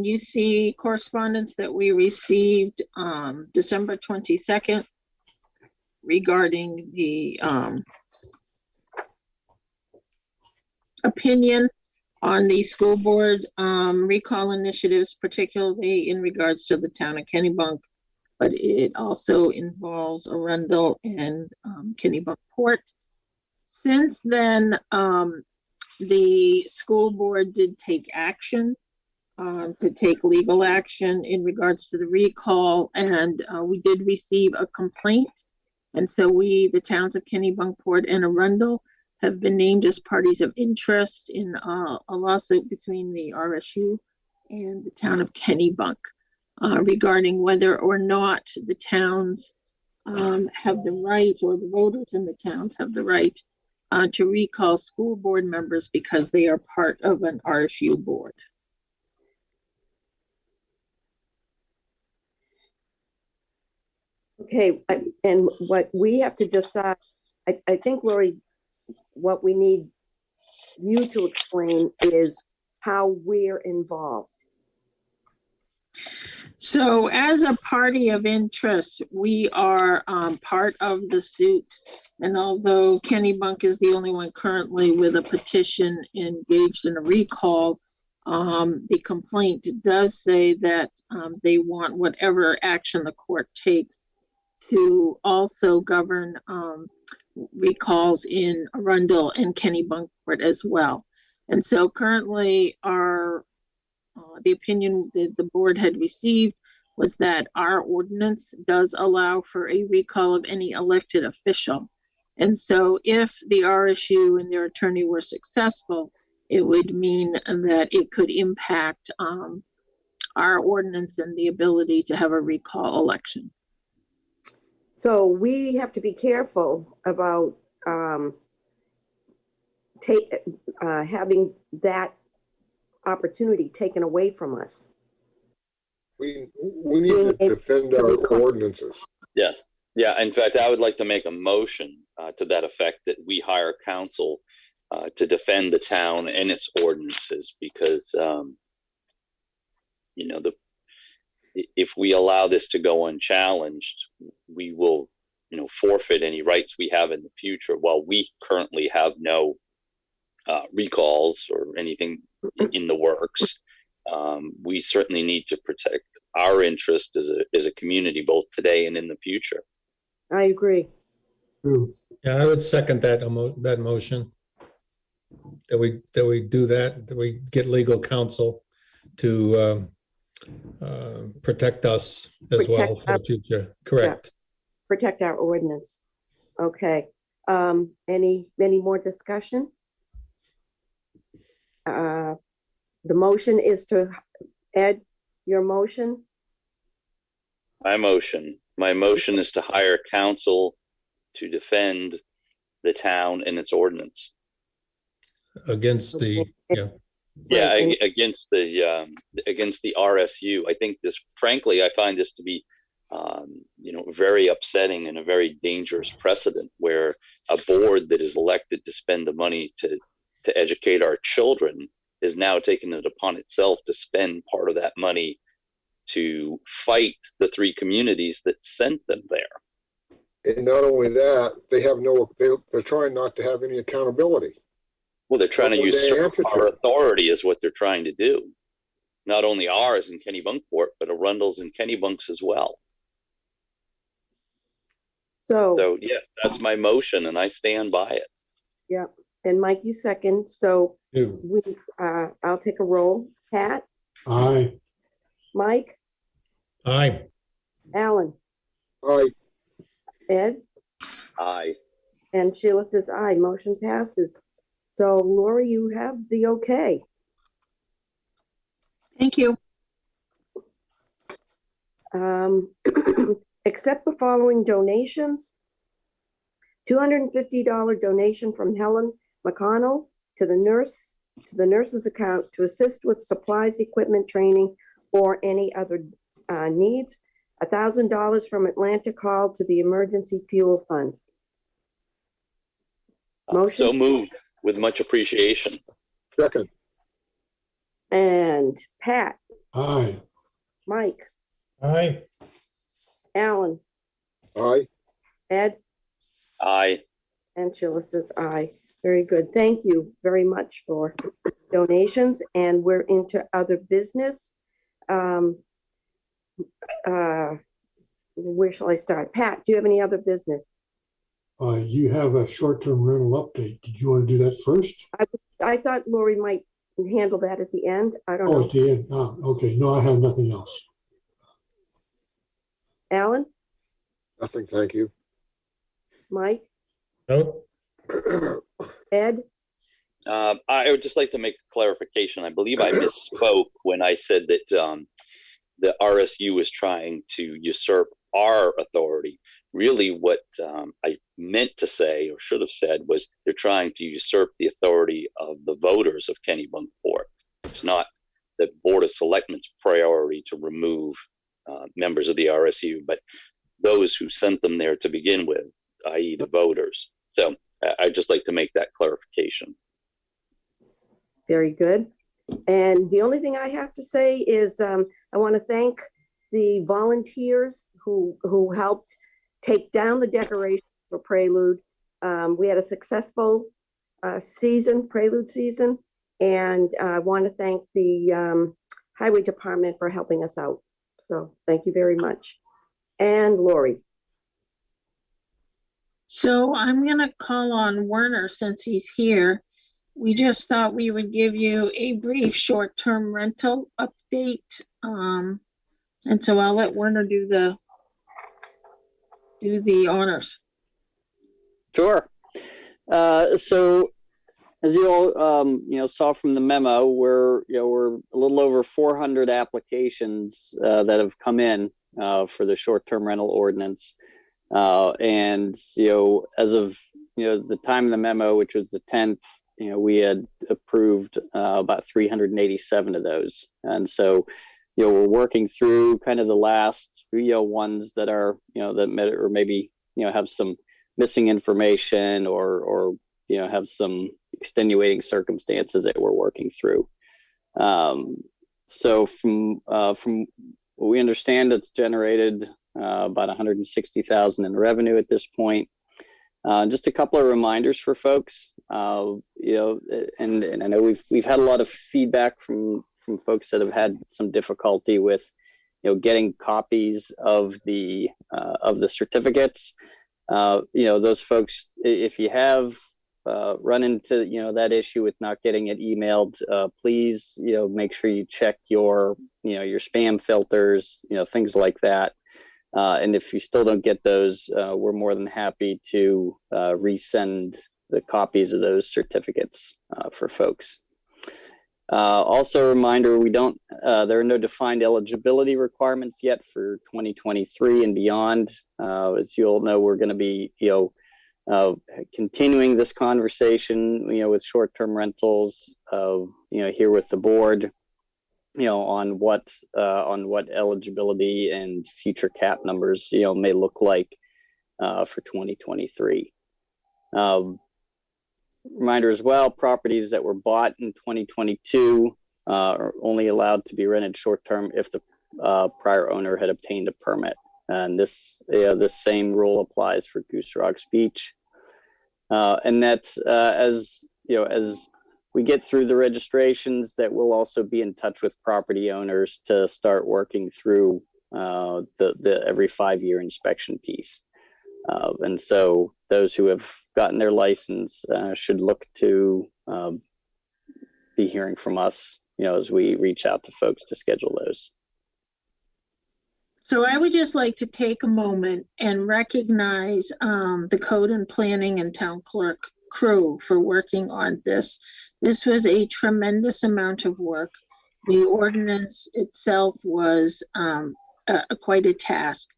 [SPEAKER 6] you see correspondence that we received December 22nd regarding the opinion on the school board recall initiatives, particularly in regards to the town of Kennebunk, but it also involves Arundel and Kennebunkport. Since then, the school board did take action to take legal action in regards to the recall, and we did receive a complaint. And so the towns of Kennebunkport and Arundel have been named as parties of interest in a lawsuit between the RSU and the town of Kennebunk regarding whether or not the towns have the right, or the voters in the towns have the right to recall school board members because they are part of an RSU board.
[SPEAKER 3] Okay, and what we have to decide, I think, Lori, what we need you to explain is how we're involved.
[SPEAKER 6] So as a party of interest, we are part of the suit. And although Kennebunk is the only one currently with a petition engaged in a recall, the complaint does say that they want whatever action the court takes to also govern recalls in Arundel and Kennebunkport as well. And so currently the opinion that the board had received was that our ordinance does allow for a recall of any elected official. And so if the RSU and their attorney were successful, it would mean that it could impact our ordinance and the ability to have a recall election.
[SPEAKER 3] So we have to be careful about having that opportunity taken away from us.
[SPEAKER 2] We need to defend our ordinances.
[SPEAKER 5] Yes. Yeah. In fact, I would like to make a motion to that effect that we hire counsel to defend the town and its ordinances, because, you know, if we allow this to go unchallenged, we will, you know, forfeit any rights we have in the future. While we currently have no recalls or anything in the works, we certainly need to protect our interest as a community, both today and in the future.
[SPEAKER 3] I agree.
[SPEAKER 4] Yeah, I would second that that motion. That we do that, that we get legal counsel to protect us as well for the future. Correct.
[SPEAKER 3] Yeah. Protect our ordinance. Okay. Any more discussion? The motion is to, Ed, your motion?
[SPEAKER 5] My motion is to hire counsel to defend the town and its ordinance.
[SPEAKER 4] Against the,
[SPEAKER 5] against the RSU. I think this, frankly, I find this to be, you know, very upsetting and a very dangerous precedent, where a board that is elected to spend the money to educate our children is now taking it upon itself to spend part of that money to fight the three communities that sent them there.
[SPEAKER 2] And not only that, they're trying not to have any accountability.
[SPEAKER 5] Well, they're trying to usurp our authority is what they're trying to do. Not only ours in Kennebunkport, but Arundel's and Kennebunks as well. So yes, that's my motion and I stand by it.
[SPEAKER 3] Yeah. And Mike, you second. So I'll take a roll. Pat?
[SPEAKER 16] Aye.
[SPEAKER 3] Mike?
[SPEAKER 4] Aye.
[SPEAKER 3] Alan?
[SPEAKER 2] Aye.
[SPEAKER 3] Ed?
[SPEAKER 5] Aye.
[SPEAKER 3] And Sheila says aye. Motion passes. So Lori, you have the okay.
[SPEAKER 6] Thank you.
[SPEAKER 3] Accept the following donations. $250 donation from Helen McConnell to the nurse's account to assist with supplies, equipment, training, or any other needs. $1,000 from Atlantic Hall to the Emergency Fuel Fund. Motion?
[SPEAKER 5] So moved with much appreciation.
[SPEAKER 2] Second.
[SPEAKER 3] And Pat?
[SPEAKER 16] Aye.
[SPEAKER 3] Mike?
[SPEAKER 4] Aye.
[SPEAKER 3] Alan?
[SPEAKER 2] Aye.
[SPEAKER 3] Ed?
[SPEAKER 5] Aye.
[SPEAKER 3] And Sheila says aye. Very good. Thank you very much for donations. And we're into other business. Where shall I start? Pat, do you have any other business?
[SPEAKER 16] You have a short-term rental update. Did you want to do that first?
[SPEAKER 3] I thought Lori might handle that at the end. I don't
[SPEAKER 16] Oh,
[SPEAKER 3] know.
[SPEAKER 16] at the end. Okay. No, I have nothing else.
[SPEAKER 3] Alan?
[SPEAKER 2] Nothing, thank you.
[SPEAKER 3] Mike?
[SPEAKER 4] Nope.
[SPEAKER 3] Ed?
[SPEAKER 5] I would just like to make a clarification. I believe I misspoke when I said that the RSU is trying to usurp our authority. Really what I meant to say, or should have said, was they're trying to usurp the authority of the voters of Kennebunkport. It's not the Board of Selectmen's priority to remove members of the RSU, but those who sent them there to begin with, i.e. the voters. So I'd just like to make that clarification.
[SPEAKER 3] Very good. And the only thing I have to say is I want to thank the volunteers who helped take down the decorations for Prelude. We had a successful Prelude season, and I want to thank the Highway Department for helping us out. So thank you very much. And Lori.
[SPEAKER 6] So I'm going to call on Werner since he's here. We just thought we would give you a brief short-term rental update. And so I'll let Werner do the honors.
[SPEAKER 11] Sure. So as you all saw from the memo, we're a little over 400 applications that have come in for the short-term rental ordinance. And as of the time of the memo, which was the 10th, we had approved about 387 of those. And so we're working through kind of the last, ones that are, or maybe, have some missing information or have some extenuating circumstances that we're working through. So from what we understand, it's generated about 160,000 in revenue at this point. Just a couple of reminders for folks, and I know we've had a lot of feedback from folks that have had some difficulty with, getting copies of the certificates. Those folks, if you have run into, that issue with not getting it emailed, please, make sure you check your spam filters, things like that. And if you still don't get those, we're more than happy to resend the copies of those certificates for folks. Also a reminder, there are no defined eligibility requirements yet for 2023 and beyond. As you all know, we're going to be, continuing this conversation, with short-term rentals, here with the board, on what eligibility and future cap numbers, may look like for 2023. Reminder as well, properties that were bought in 2022 are only allowed to be rented short-term if the prior owner had obtained a permit. And this same rule applies for Goose Rocks Beach. And that's as we get through the registrations, that we'll also be in touch with property owners to start working through the every 5-year inspection piece. And so those who have gotten their license should look to be hearing from us, as we reach out to folks to schedule those.
[SPEAKER 6] So I would just like to take a moment and recognize the code and planning and town clerk crew for working on this. This was a tremendous amount of work. The ordinance itself was quite a task,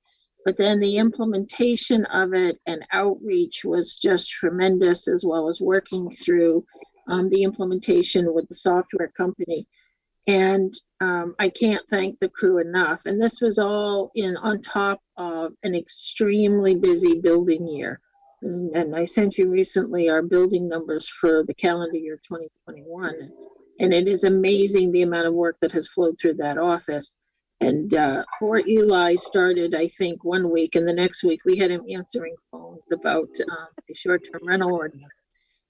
[SPEAKER 6] but then the implementation of it and outreach was just tremendous, as well as working through the implementation with the software company. And I can't thank the crew enough. And this was all on top of an extremely busy building year. And I sent you recently our building numbers for the calendar year 2021. And it is amazing the amount of work that has flowed through that office. And poor Eli started, I think, 1 week, and the next week we had him answering phones about the short-term rental ordinance.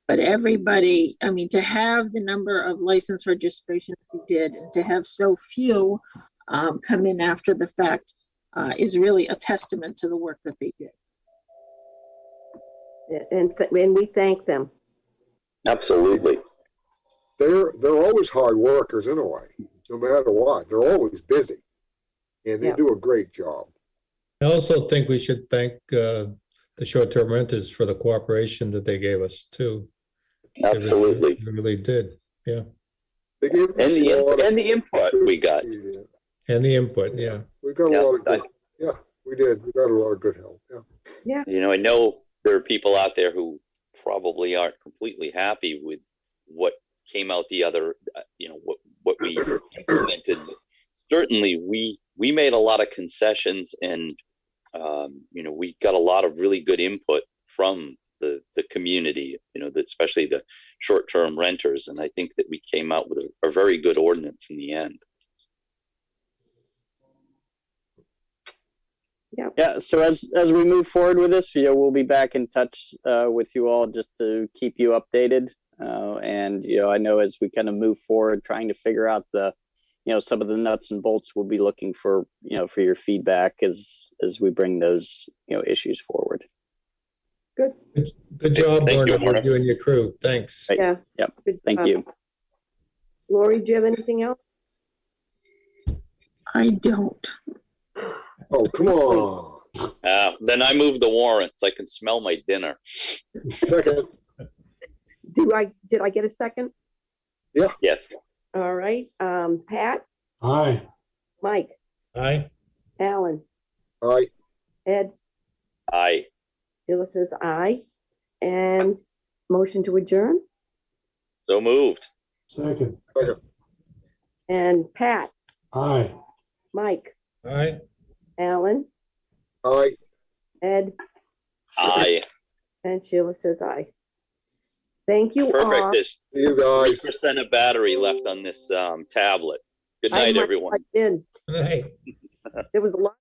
[SPEAKER 6] But everybody, I mean, to have the number of license registrations we did and to have so few come in after the fact is really a testament to the work that they did.
[SPEAKER 3] And we thank them.
[SPEAKER 5] Absolutely.
[SPEAKER 2] They're always hard workers in a way, no matter what. They're always busy, and they do a great job.
[SPEAKER 4] I also think we should thank the short-term renters for the cooperation that they gave us too.
[SPEAKER 5] Absolutely.
[SPEAKER 4] They really did. Yeah.
[SPEAKER 2] They gave us
[SPEAKER 5] and the input we got.
[SPEAKER 4] And the input, yeah.
[SPEAKER 2] We got a lot of good. Yeah, we did. We got a lot of good help. Yeah.
[SPEAKER 3] Yeah.
[SPEAKER 5] I know there are people out there who probably aren't completely happy with what came out the other, what we implemented. Certainly, we made a lot of concessions, and we got a lot of really good input from the community, especially the short-term renters, and I think that we came out with a very good ordinance in the end.
[SPEAKER 11] Yeah. So as we move forward with this, we'll be back in touch with you all just to keep you updated. And I know as we kind of move forward, trying to figure out some of the nuts and bolts, we'll be looking for for your feedback as we bring those issues forward.
[SPEAKER 4] Good job, Warner, you and your crew. Thanks.
[SPEAKER 3] Yeah.
[SPEAKER 11] Yep. Thank you.
[SPEAKER 3] Lori, do you have anything else?
[SPEAKER 6] I don't.
[SPEAKER 2] Oh, come on.
[SPEAKER 5] Then I move the warrants. I can smell my dinner.
[SPEAKER 2] Second.
[SPEAKER 3] Did I get a second?
[SPEAKER 2] Yeah.
[SPEAKER 5] Yes.
[SPEAKER 3] All right. Pat?
[SPEAKER 16] Aye.
[SPEAKER 3] Mike?
[SPEAKER 4] Aye.
[SPEAKER 3] Alan?
[SPEAKER 2] Aye.
[SPEAKER 3] Ed?
[SPEAKER 5] Aye.
[SPEAKER 3] Sheila says aye. And motion to adjourn?
[SPEAKER 5] So moved.
[SPEAKER 16] Second.
[SPEAKER 3] And Pat?
[SPEAKER 16] Aye.
[SPEAKER 3] Mike,
[SPEAKER 4] All right.
[SPEAKER 3] Alan,
[SPEAKER 2] Aye.
[SPEAKER 3] Ed,
[SPEAKER 5] Aye.
[SPEAKER 3] and Sheila says aye. Thank you all.
[SPEAKER 5] Perfect. There's
[SPEAKER 2] See you guys.
[SPEAKER 5] 3% of battery left on this tablet. Good
[SPEAKER 3] I
[SPEAKER 5] night,
[SPEAKER 3] might
[SPEAKER 5] everyone.
[SPEAKER 3] plug in.
[SPEAKER 4] All right.
[SPEAKER 3] There was a lot